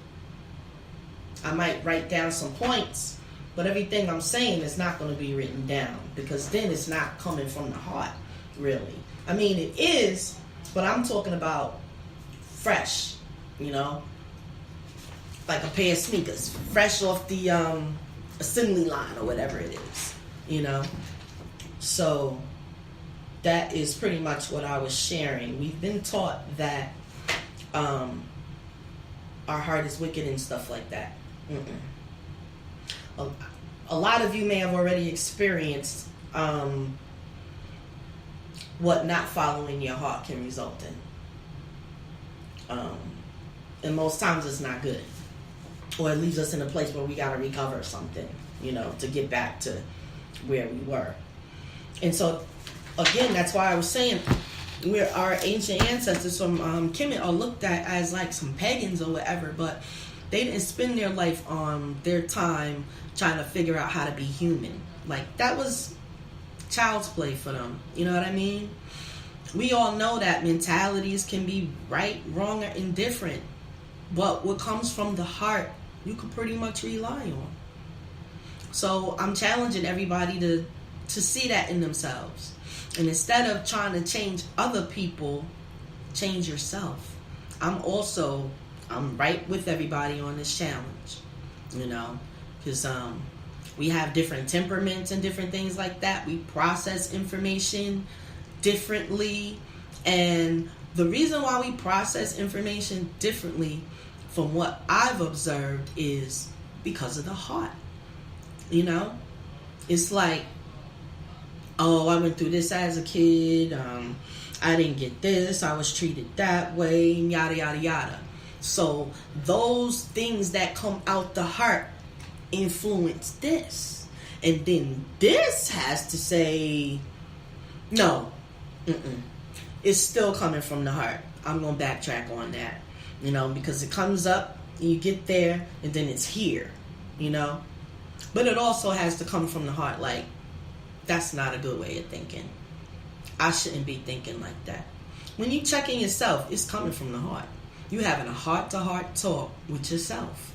I might write down some points, but everything I'm saying is not going to be written down, because then it's not coming from the heart, really. I mean, it is, but I'm talking about fresh, you know, like a pair of sneakers, fresh off the assembly line or whatever it is, you know. So that is pretty much what I was sharing. We've been taught that our heart is wicked and stuff like that. A lot of you may have already experienced what not following your heart can result in. And most times it's not good. Or it leaves us in a place where we got to recover something, to get back to where we were. And so, again, that's why I was saying our ancient ancestors from Kemet are looked at as like some pagans or whatever, but they didn't spend their life their time trying to figure out how to be human. Like, that was child's play for them. You know what I mean? We all know that mentalities can be right, wrong, or indifferent. But what comes from the heart, you can pretty much rely on. So I'm challenging everybody to see that in themselves. And instead of trying to change other people, change yourself. I'm right with everybody on this challenge, because we have different temperaments and different things like that. We process information differently. And the reason why we process information differently, from what I've observed, is because of the heart. It's like, oh, I went through this as a kid. I didn't get this. I was treated that way, yada, yada, yada. So those things that come out the heart influence this. And then this has to say, no, it's still coming from the heart. I'm going to backtrack on that, because it comes up, you get there, and then it's here, But it also has to come from the heart. Like, that's not a good way of thinking. I shouldn't be thinking like that. When you checking yourself, it's coming from the heart. You having a heart-to-heart talk with yourself.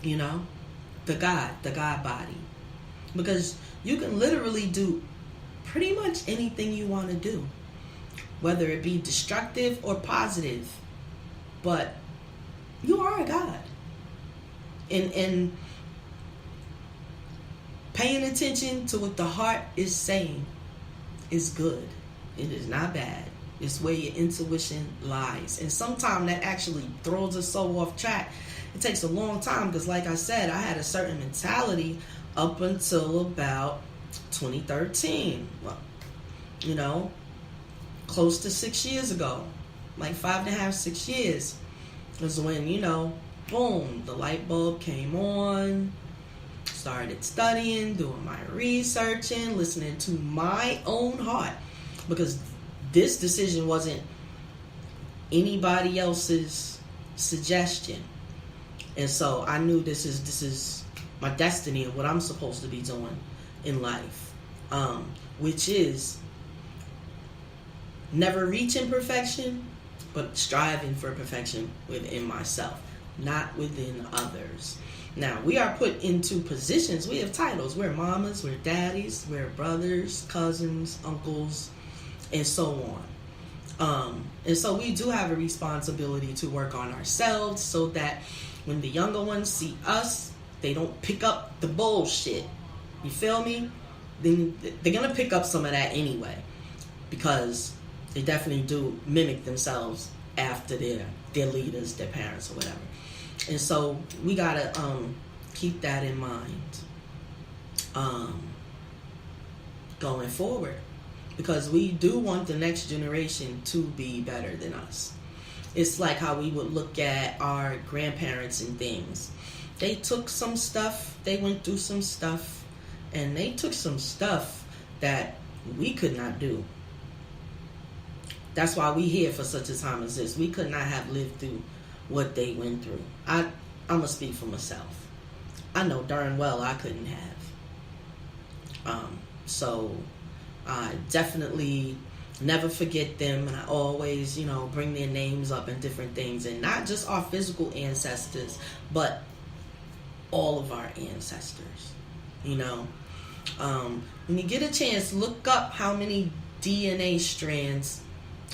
The God body. Because you can literally do pretty much anything you want to do, whether it be destructive or positive. But you are a God. And paying attention to what the heart is saying is good. It is not bad. It's where your intuition lies. And sometimes that actually throws us so off track. It takes a long time because, like I said, I had a certain mentality up until about 2013. Well, close to 6 years ago. Like 5.5, 6 years was when, boom, the light bulb came on. Started studying, doing my researching, listening to my own heart, because this decision wasn't anybody else's suggestion. And so I knew this is my destiny and what I'm supposed to be doing in life, which is never reaching perfection, but striving for perfection within myself, not within others. Now, we are put into positions. We have titles. We're mamas, we're daddies, we're brothers, cousins, uncles, and so on. And so we do have a responsibility to work on ourselves so that when the younger ones see us, they don't pick up the bullshit. You feel me? Then they're going to pick up some of that anyway, because they definitely do mimic themselves after their leaders, their parents, or whatever. And so we gotta keep that in mind going forward, because we do want the next generation to be better than us. It's like how we would look at our grandparents and things. They took some stuff, they went through some stuff, and they took some stuff that we could not do. That's why we here for such a time as this. We could not have lived through what they went through. I'm going to speak for myself. I know darn well I couldn't have. So I definitely never forget them, and I always, bring their names up and different things, and not just our physical ancestors, but all of our ancestors. When you get a chance, look up how many DNA strands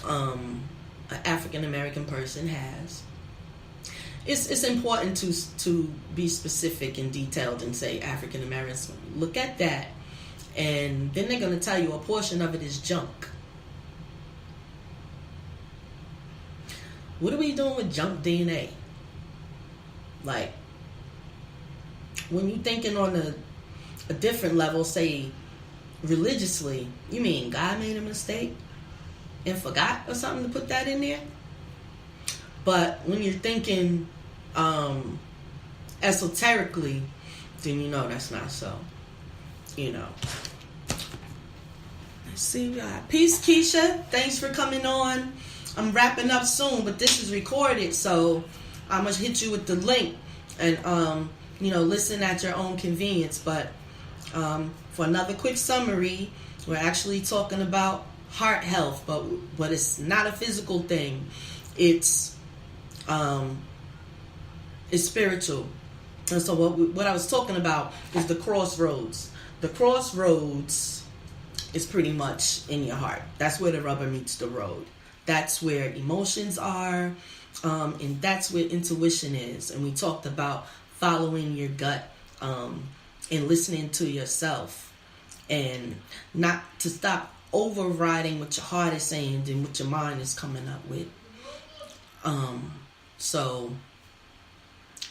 an African American person has. It's important to be specific and detailed and say African Americans. Look at that, and then they're going to tell you a portion of it is junk. What are we doing with junk DNA? Like, when you're thinking on a different level, say religiously, you mean God made a mistake and forgot or something to put that in there? But when you're thinking esoterically, then you know that's not so. Let's see, we got peace, Keisha. Thanks for coming on. I'm wrapping up soon, but this is recorded, so I'm gonna hit you with the link and listen at your own convenience. But for another quick summary, we're actually talking about heart health, but it's not a physical thing. It's spiritual. And so what I was talking about is the crossroads. The crossroads is pretty much in your heart. That's where the rubber meets the road. That's where emotions are, and that's where intuition is. And we talked about following your gut and listening to yourself, and not to stop overriding what your heart is saying and what your mind is coming up with. So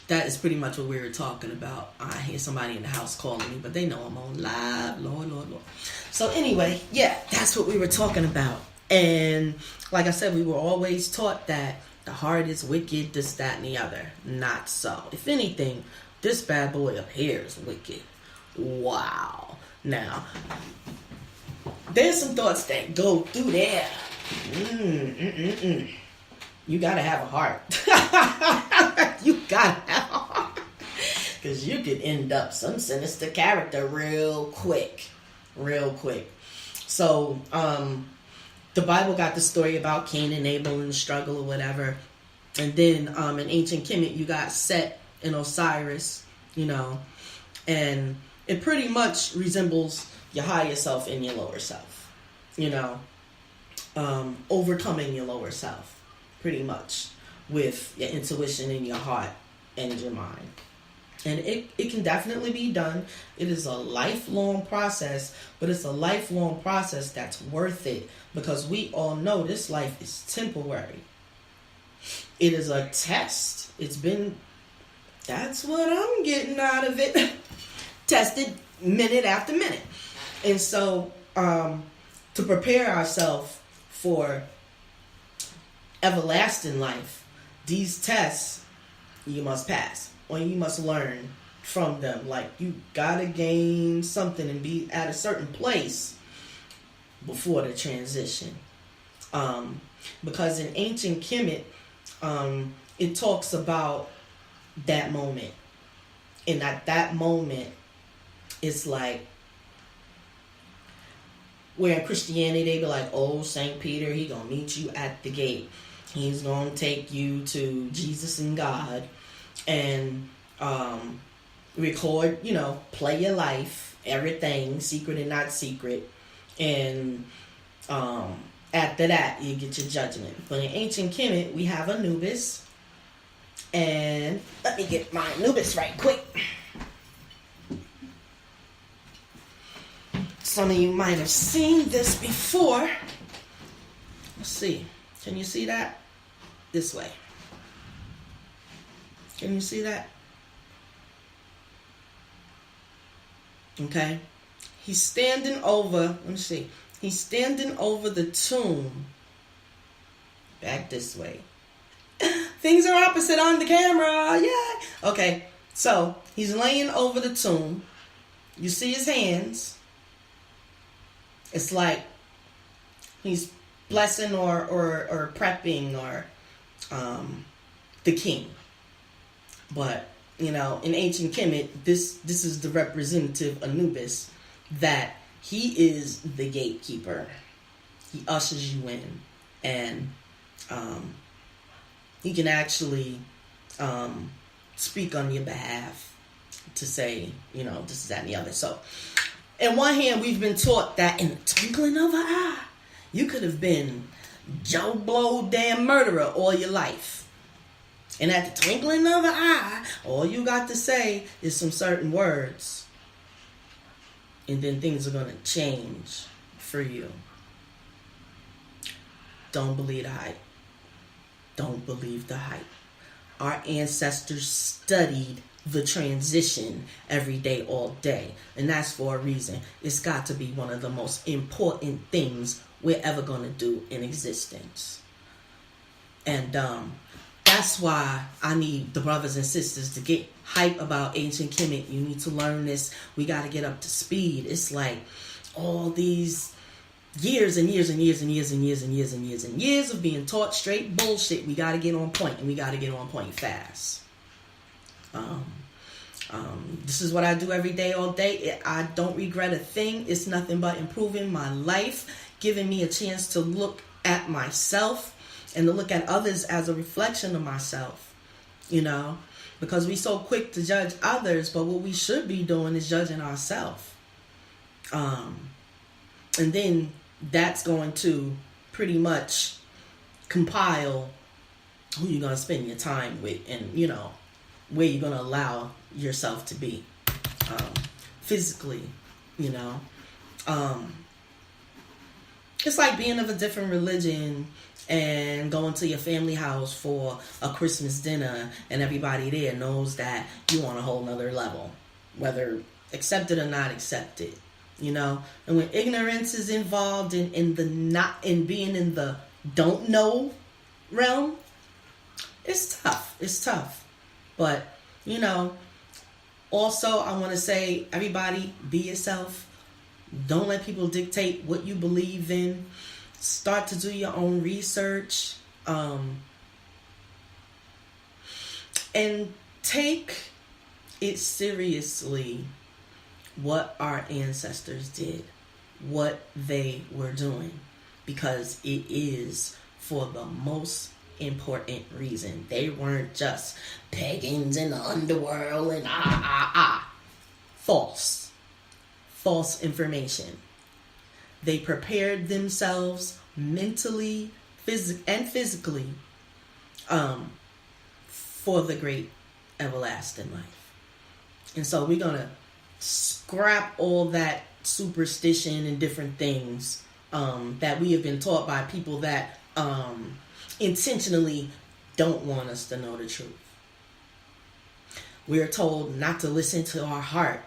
that is pretty much what we were talking about. I hear somebody in the house calling me, but they know I'm on live. Lord. So anyway, yeah, that's what we were talking about. And like I said, we were always taught that the heart is wicked, this, that, and the other. Not so. If anything, this bad boy up here is wicked. Wow. Now, there's some thoughts that go through there. You gotta have a heart. You gotta have a heart. Because you could end up some sinister character real quick. So, the Bible got the story about Cain and Abel and the struggle or whatever. And then in ancient Kemet, you got Set and Osiris, and it pretty much resembles your higher self and your lower self, overcoming your lower self, pretty much, with your intuition in your heart and your mind. And it can definitely be done. It is a lifelong process, but it's a lifelong process that's worth it, because we all know this life is temporary. It is a test. That's what I'm getting out of it. Tested minute after minute. And so to prepare ourselves for everlasting life, these tests you must pass, or you must learn from them. Like, you gotta gain something and be at a certain place before the transition. Because in ancient Kemet, it talks about that moment. And at that moment, it's like, where in Christianity, they be like, oh, St. Peter, he gonna meet you at the gate. He's gonna take you to Jesus and God and record, play your life, everything, secret and not secret. And after that, you get your judgment. But in ancient Kemet, we have Anubis. And let me get my Anubis right quick. Some of you might have seen this before. Let's see. Can you see that? This way. Can you see that? Okay. He's standing over, let me see. He's standing over the tomb. Back this way. Things are opposite on the camera. Yeah. Okay. So, he's laying over the tomb. You see his hands. It's like he's blessing or prepping or the king. But, in ancient Kemet, this is the representative Anubis, that he is the gatekeeper. He ushers you in, and he can actually speak on your behalf to say, this is that and the other. So, in one hand, we've been taught that in the twinkling of an eye, you could have been Joe Blow damn murderer all your life. And at the twinkling of an eye, all you got to say is some certain words. And then things are going to change for you. Don't believe the hype. Don't believe the hype. Our ancestors studied the transition every day, all day. And that's for a reason. It's got to be one of the most important things we're ever going to do in existence. And that's why I need the brothers and sisters to get hype about ancient Kemet. You need to learn this. We got to get up to speed. It's like all these years and years and years and years and years and years and years and years of being taught straight bullshit. We got to get on point, and we got to get on point fast. This is what I do every day, all day. I don't regret a thing. It's nothing but improving my life, giving me a chance to look at myself and to look at others as a reflection of myself, you know, because we so quick to judge others, but what we should be doing is judging ourselves. And then that's going to pretty much compile who you're going to spend your time with, and, you know, where you're going to allow yourself to be physically, you know. It's like being of a different religion and going to your family house for a Christmas dinner, and everybody there knows that you on a whole nother level, whether accepted or not accepted, you know. And when ignorance is involved in being in the don't know realm, it's tough. It's tough. But, you know, also I want to say, everybody, be yourself. Don't let people dictate what you believe in. Start to do your own research. And take it seriously what our ancestors did, what they were doing, because it is for the most important reason. They weren't just pagans in the underworld and false information. They prepared themselves mentally, physically for the great everlasting life. And so we're gonna scrap all that superstition and different things that we have been taught by people that intentionally don't want us to know the truth. We're told not to listen to our heart.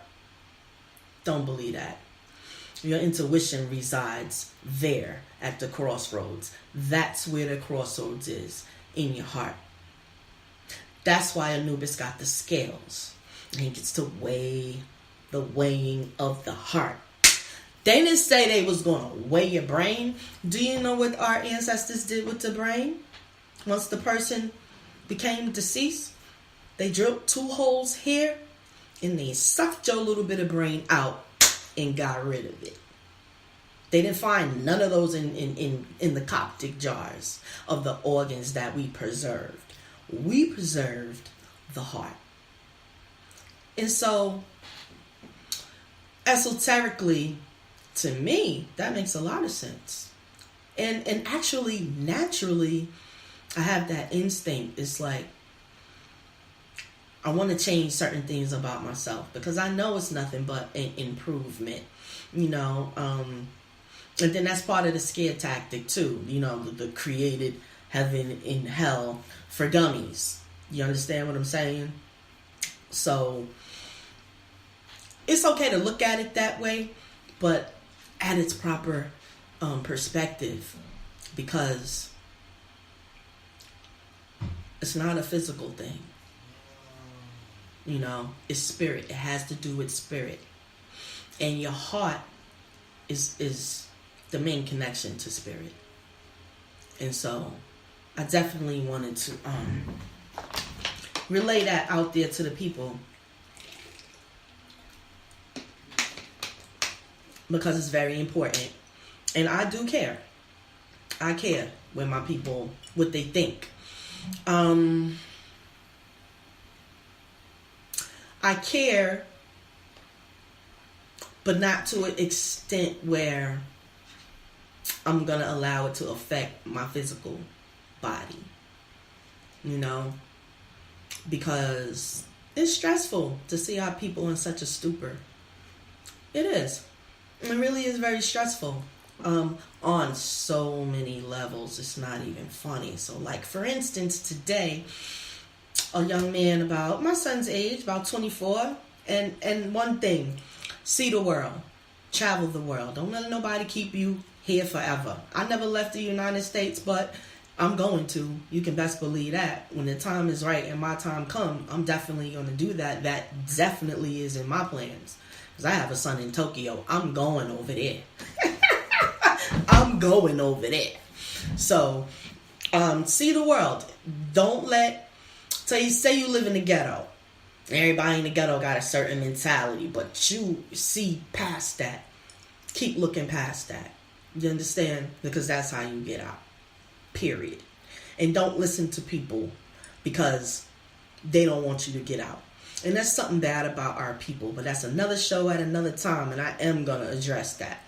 Don't believe that. Your intuition resides there at the crossroads. That's where the crossroads is, in your heart. That's why Anubis got the scales. And he gets to weigh the weighing of the heart. They didn't say they was going to weigh your brain. Do you know what our ancestors did with the brain? Once the person became deceased, they drilled 2 holes here and they sucked your little bit of brain out and got rid of it. They didn't find none of those in the Coptic jars of the organs that we preserved. We preserved the heart. And so, esoterically, to me, that makes a lot of sense. And actually, naturally, I have that instinct. It's like, I want to change certain things about myself because I know it's nothing but an improvement, you know. And then that's part of the scare tactic too, you know, the created heaven and hell for dummies. You understand what I'm saying? So it's okay to look at it that way, but at its proper perspective, because it's not a physical thing. You know, it's spirit. It has to do with spirit. And your heart is the main connection to spirit. And so I definitely wanted to relay that out there to the people, because it's very important. And I do care. I care when my people, what they think. I care, but not to an extent where I'm going to allow it to affect my physical body, you know, because it's stressful to see our people in such a stupor. It is. It really is very stressful on so many levels. It's not even funny. So, like, for instance, today, a young man about my son's age, about 24, and one thing, see the world, travel the world. Don't let nobody keep you here forever. I never left the United States, but I'm going to. You can best believe that. When the time is right and my time come, I'm definitely going to do that. That definitely is in my plans. Because I have a son in Tokyo. I'm going over there. I'm going over there. So, see the world. Don't let, say you live in the ghetto. Everybody in the ghetto got a certain mentality, but you see past that. Keep looking past that. You understand? Because that's how you get out. Period. And don't listen to people because they don't want you to get out. And that's something bad about our people, but that's another show at another time, and I am going to address that.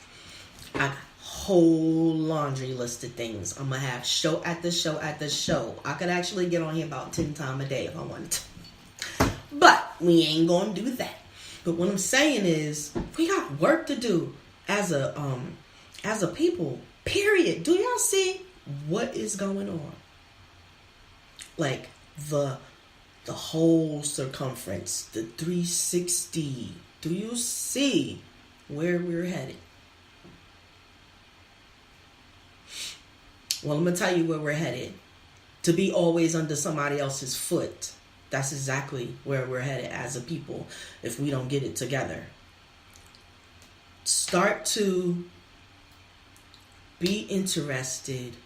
I got a whole laundry list of things. I'm going to have show at the show at the show. I could actually get on here about 10 times a day if I wanted to. But we ain't going to do that. But what I'm saying is we got work to do as a people. Period. Do y'all see what is going on? Like the whole circumference, the 360. Do you see where we're headed? Well, I'm going to tell you where we're headed. To be always under somebody else's foot. That's exactly where we're headed as a people if we don't get it together. Start to be interested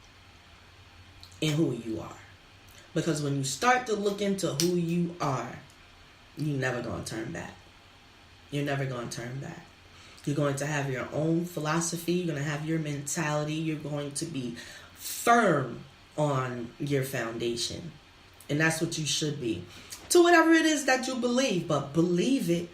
in who you are. Because when you start to look into who you are, you're never going to turn back. You're never going to turn back. You're going to have your own philosophy. You're going to have your mentality. You're going to be firm on your foundation. And that's what you should be. To whatever it is that you believe. But believe it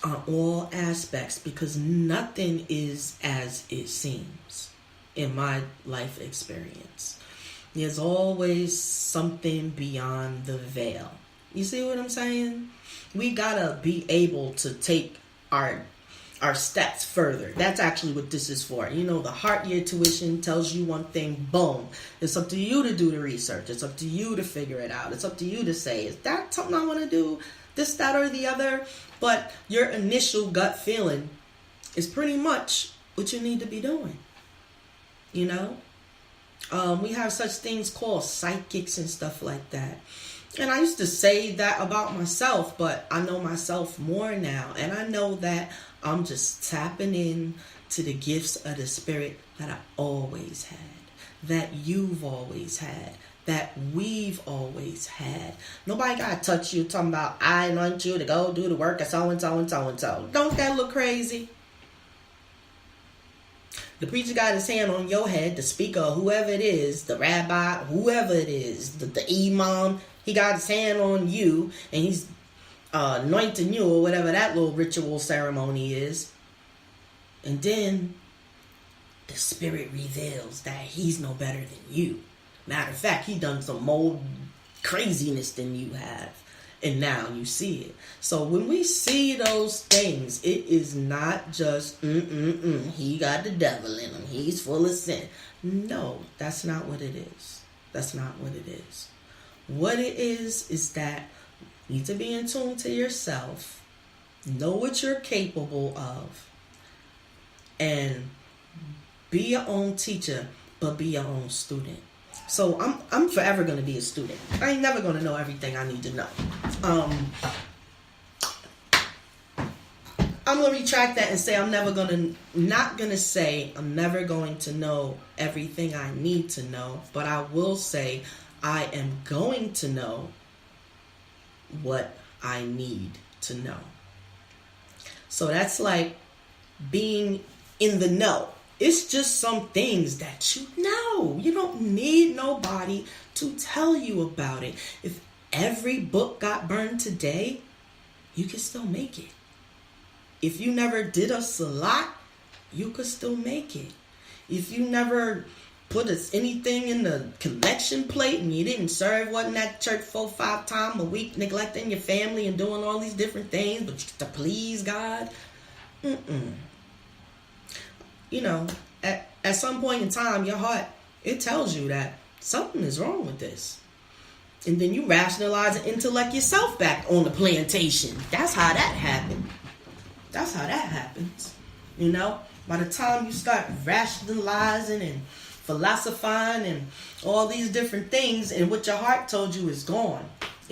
on all aspects. Because nothing is as it seems in my life experience. There's always something beyond the veil. You see what I'm saying? We gotta be able to take our steps further. That's actually what this is for. You know, the Heart Year Tuition tells you one thing, boom. It's up to you to do the research. It's up to you to figure it out. It's up to you to say, is that something I want to do? This, that, or the other? But your initial gut feeling is pretty much what you need to be doing. You know? We have such things called psychics and stuff like that. And I used to say that about myself, but I know myself more now. And I know that I'm just tapping in to the gifts of the spirit that I always had, that you've always had, that we've always had. Nobody got to touch you talking about, I want you to go do the work of so-and-so and so-and-so. Don't that look crazy? The preacher got his hand on your head, the speaker, whoever it is, the rabbi, whoever it is, the imam, he got his hand on you and he's anointing you or whatever that little ritual ceremony is. And then the spirit reveals that he's no better than you. Matter of fact, he done some more craziness than you have. And now you see it. So when we see those things, it is not just, he got the devil in him. He's full of sin. No, that's not what it is. That's not what it is. What it is that you need to be in tune to yourself, know what you're capable of, and be your own teacher, but be your own student. So I'm forever going to be a student. I ain't never going to know everything I need to know. I'm going to retract that and say I'm never going to know everything I need to know, but I will say I am going to know what I need to know. So that's like being in the know. It's just some things that you know. You don't need nobody to tell you about it. If every book got burned today, you can still make it. If you never did a salat, you could still make it. If you never put anything in the collection plate and you didn't serve, wasn't at church 4-5 times a week, neglecting your family and doing all these different things, but to please God, you know, at some point in time, your heart, it tells you that something is wrong with this. And then you rationalize and intellect yourself back on the plantation. That's how that happened. That's how that happens. You know, by the time you start rationalizing and philosophizing and all these different things, and what your heart told you is gone,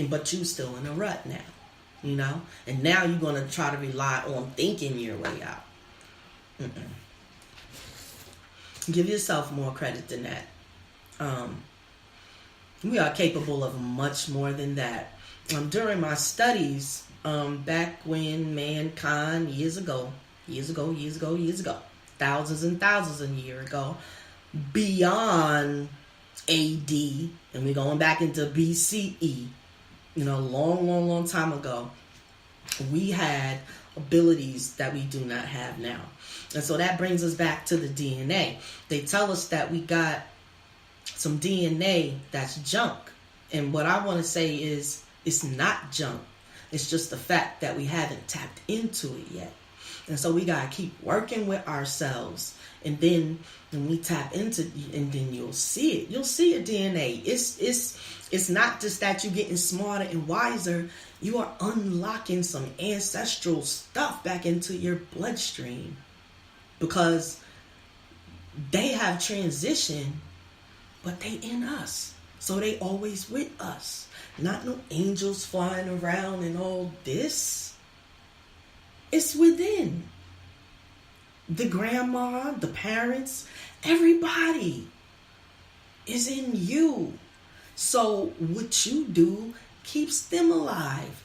but you still in a rut now. You know, and now you're going to try to rely on thinking your way out. Give yourself more credit than that. We are capable of much more than that. During my studies, back when mankind, years ago, thousands and thousands of years ago, beyond AD, and we're going back into BCE, you know, long time ago, we had abilities that we do not have now. And so that brings us back to the DNA. They tell us that we got some DNA that's junk. And what I want to say is, it's not junk. It's just the fact that we haven't tapped into it yet. And so we got to keep working with ourselves. And then when we tap into, and then you'll see it. You'll see a DNA. It's not just that you're getting smarter and wiser. You are unlocking some ancestral stuff back into your bloodstream. Because they have transitioned, but they in us. So they always with us. Not no angels flying around and all this. It's within. The grandma, the parents, everybody is in you. So what you do keeps them alive.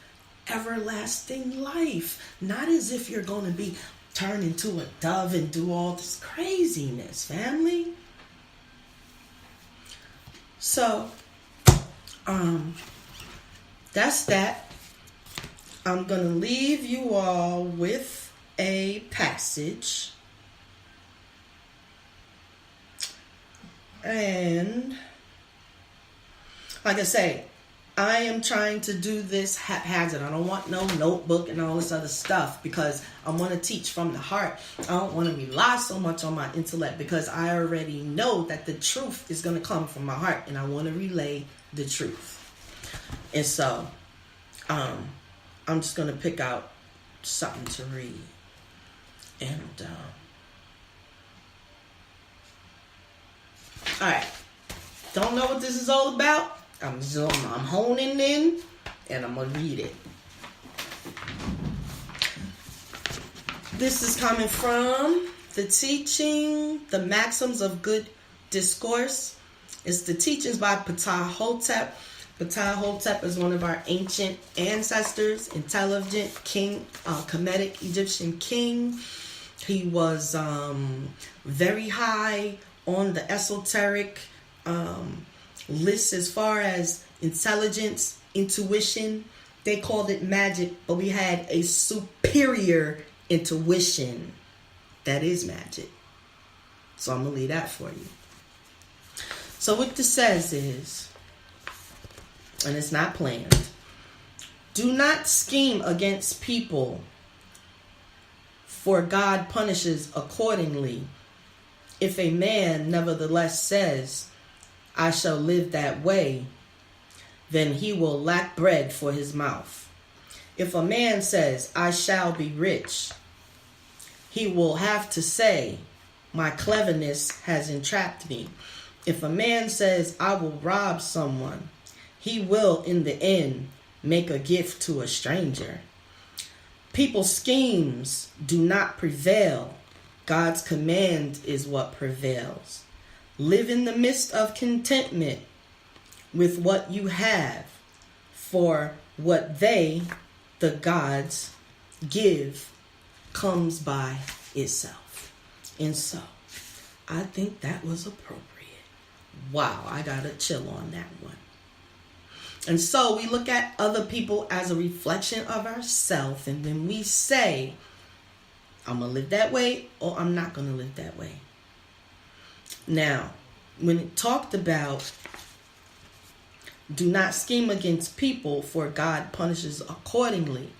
Everlasting life. Not as if you're going to be turned into a dove and do all this craziness, family. So, that's that. I'm going to leave you all with a passage. And, like I say, I am trying to do this haphazard. I don't want no notebook and all this other stuff because I want to teach from the heart. I don't want to rely so much on my intellect because I already know that the truth is going to come from my heart and I want to relay the truth. And so, I'm just going to pick out something to read. And, all right. Don't know what this is all about. I'm honing in and I'm going to read it. This is coming from the teaching, The Maxims of Good Discourse. It's the teachings by Ptah-hotep. Ptah-hotep is one of our ancient ancestors, intelligent king, Kemetic Egyptian king. He was very high on the esoteric list as far as intelligence, intuition. They called it magic, but we had a superior intuition that is magic. So I'm going to leave that for you. So what this says is, and it's not planned, do not scheme against people, for God punishes accordingly. If a man nevertheless says, I shall live that way, then he will lack bread for his mouth. If a man says, I shall be rich, he will have to say, my cleverness has entrapped me. If a man says, I will rob someone, he will in the end make a gift to a stranger. People's schemes do not prevail. God's command is what prevails. Live in the midst of contentment with what you have, for what they, the gods, give comes by itself. And so, I think that was appropriate. Wow, I got a chill on that one. And so, we look at other people as a reflection of ourselves, and then we say, I'm going to live that way, or I'm not going to live that way. Now, when it talked about do not scheme against people, for God punishes accordingly.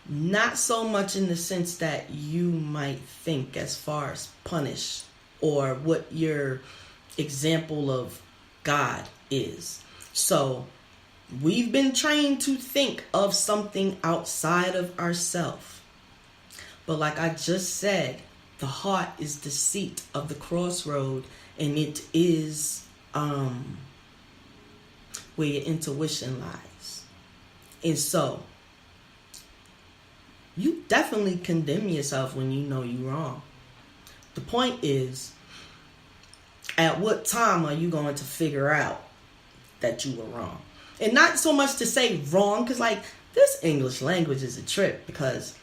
Not so much in the sense that you might think as far as punish or what your example of God is. So we've been trained to think of something outside of ourselves. But like I just said, the heart is the seat of the crossroad, and it is where your intuition lies. And so you definitely condemn yourself when you know you're wrong. The point is, at what time are you going to figure out that you were wrong? And not so much to say wrong, because like this English language is a trip, because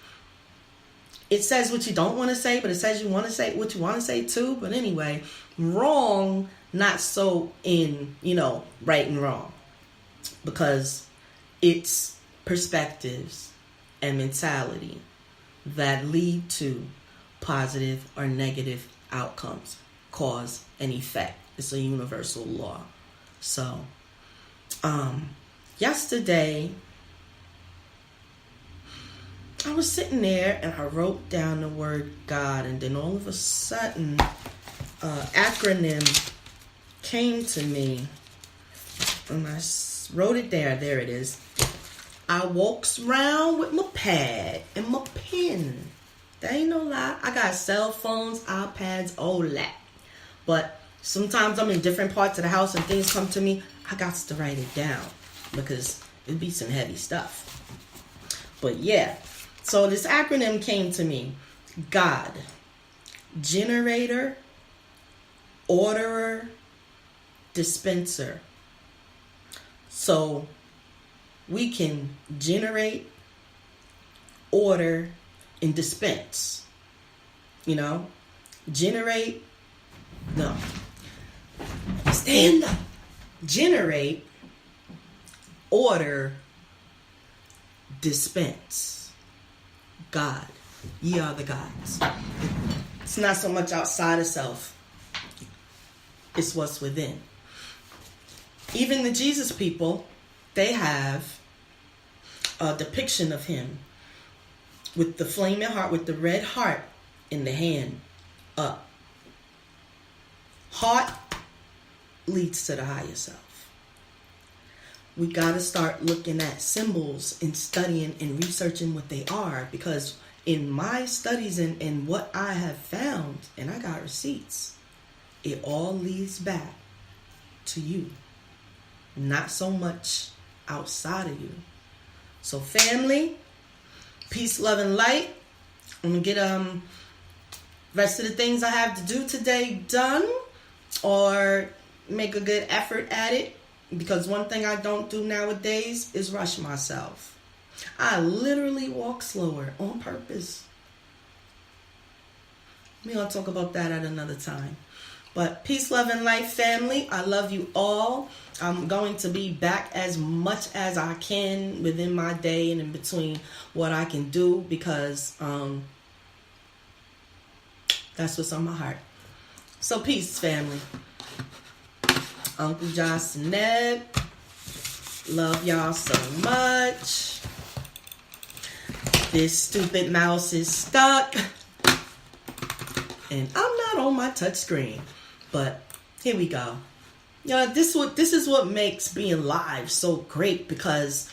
it says what you don't want to say, but it says you want to say what you want to say too. But anyway, wrong, not so in, right and wrong, because it's perspectives and mentality that lead to positive or negative outcomes, cause and effect. It's a universal law. So, yesterday, I was sitting there and I wrote down the word God, and then all of a sudden, acronym came to me, and I wrote it there. There it is. I walks around with my pad and my pen. That ain't no lie. I got cell phones, iPads, all that. But sometimes I'm in different parts of the house and things come to me. I got to write it down because it'd be some heavy stuff. But yeah, so this acronym came to me. God, generator, orderer, dispenser. So we can generate, order, and dispense. Generate, no. Stand up. Generate, order, dispense. God, ye are the gods. It's not so much outside of self. It's what's within. Even the Jesus people, they have a depiction of him with the flaming heart, with the red heart in the hand up. Heart leads to the higher self. We got to start looking at symbols and studying and researching what they are, because in my studies and what I have found, and I got receipts, it all leads back to you. Not so much outside of you. So family, peace, love, and light. I'm going to get rest of the things I have to do today done, or make a good effort at it, because one thing I don't do nowadays is rush myself. I literally walk slower on purpose. We're going to talk about that at another time. But peace, love, and light, family. I love you all. I'm going to be back as much as I can within my day and in between what I can do, because that's what's on my heart. So peace, family. Uncle Josh and Ned, love y'all so much. This stupid mouse is stuck, and I'm not on my touch screen. But here we go. This is what makes being live so great, because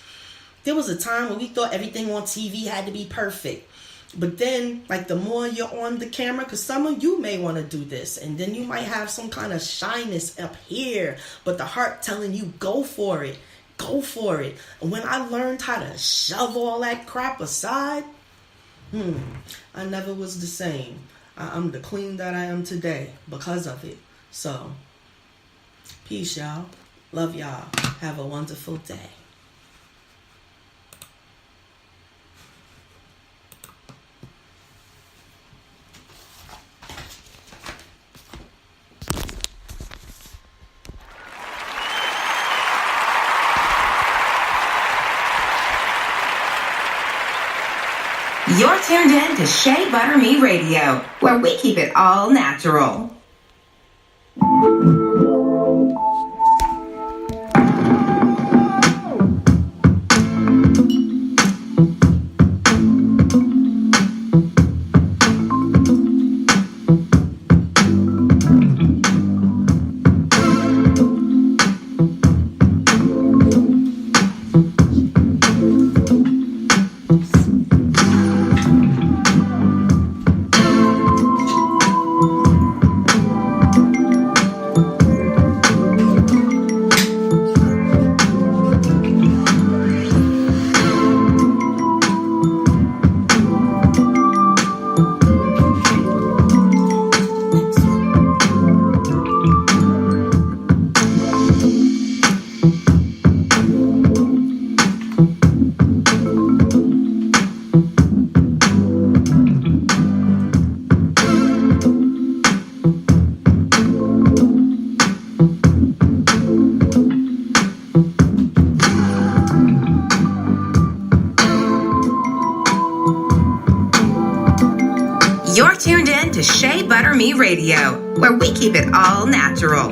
there was a time when we thought everything on TV had to be perfect. But then, like, the more you're on the camera, because some of you may want to do this, and then you might have some kind of shyness up here, but the heart telling you, go for it. Go for it. And when I learned how to shove all that crap aside, I never was the same. I'm the queen that I am today because of it. So, peace, y'all. Love y'all. Have a wonderful day. You're tuned in to Shea Butter Me Radio, where we keep it all natural. to Shea Butter Me Radio, where we keep it all natural.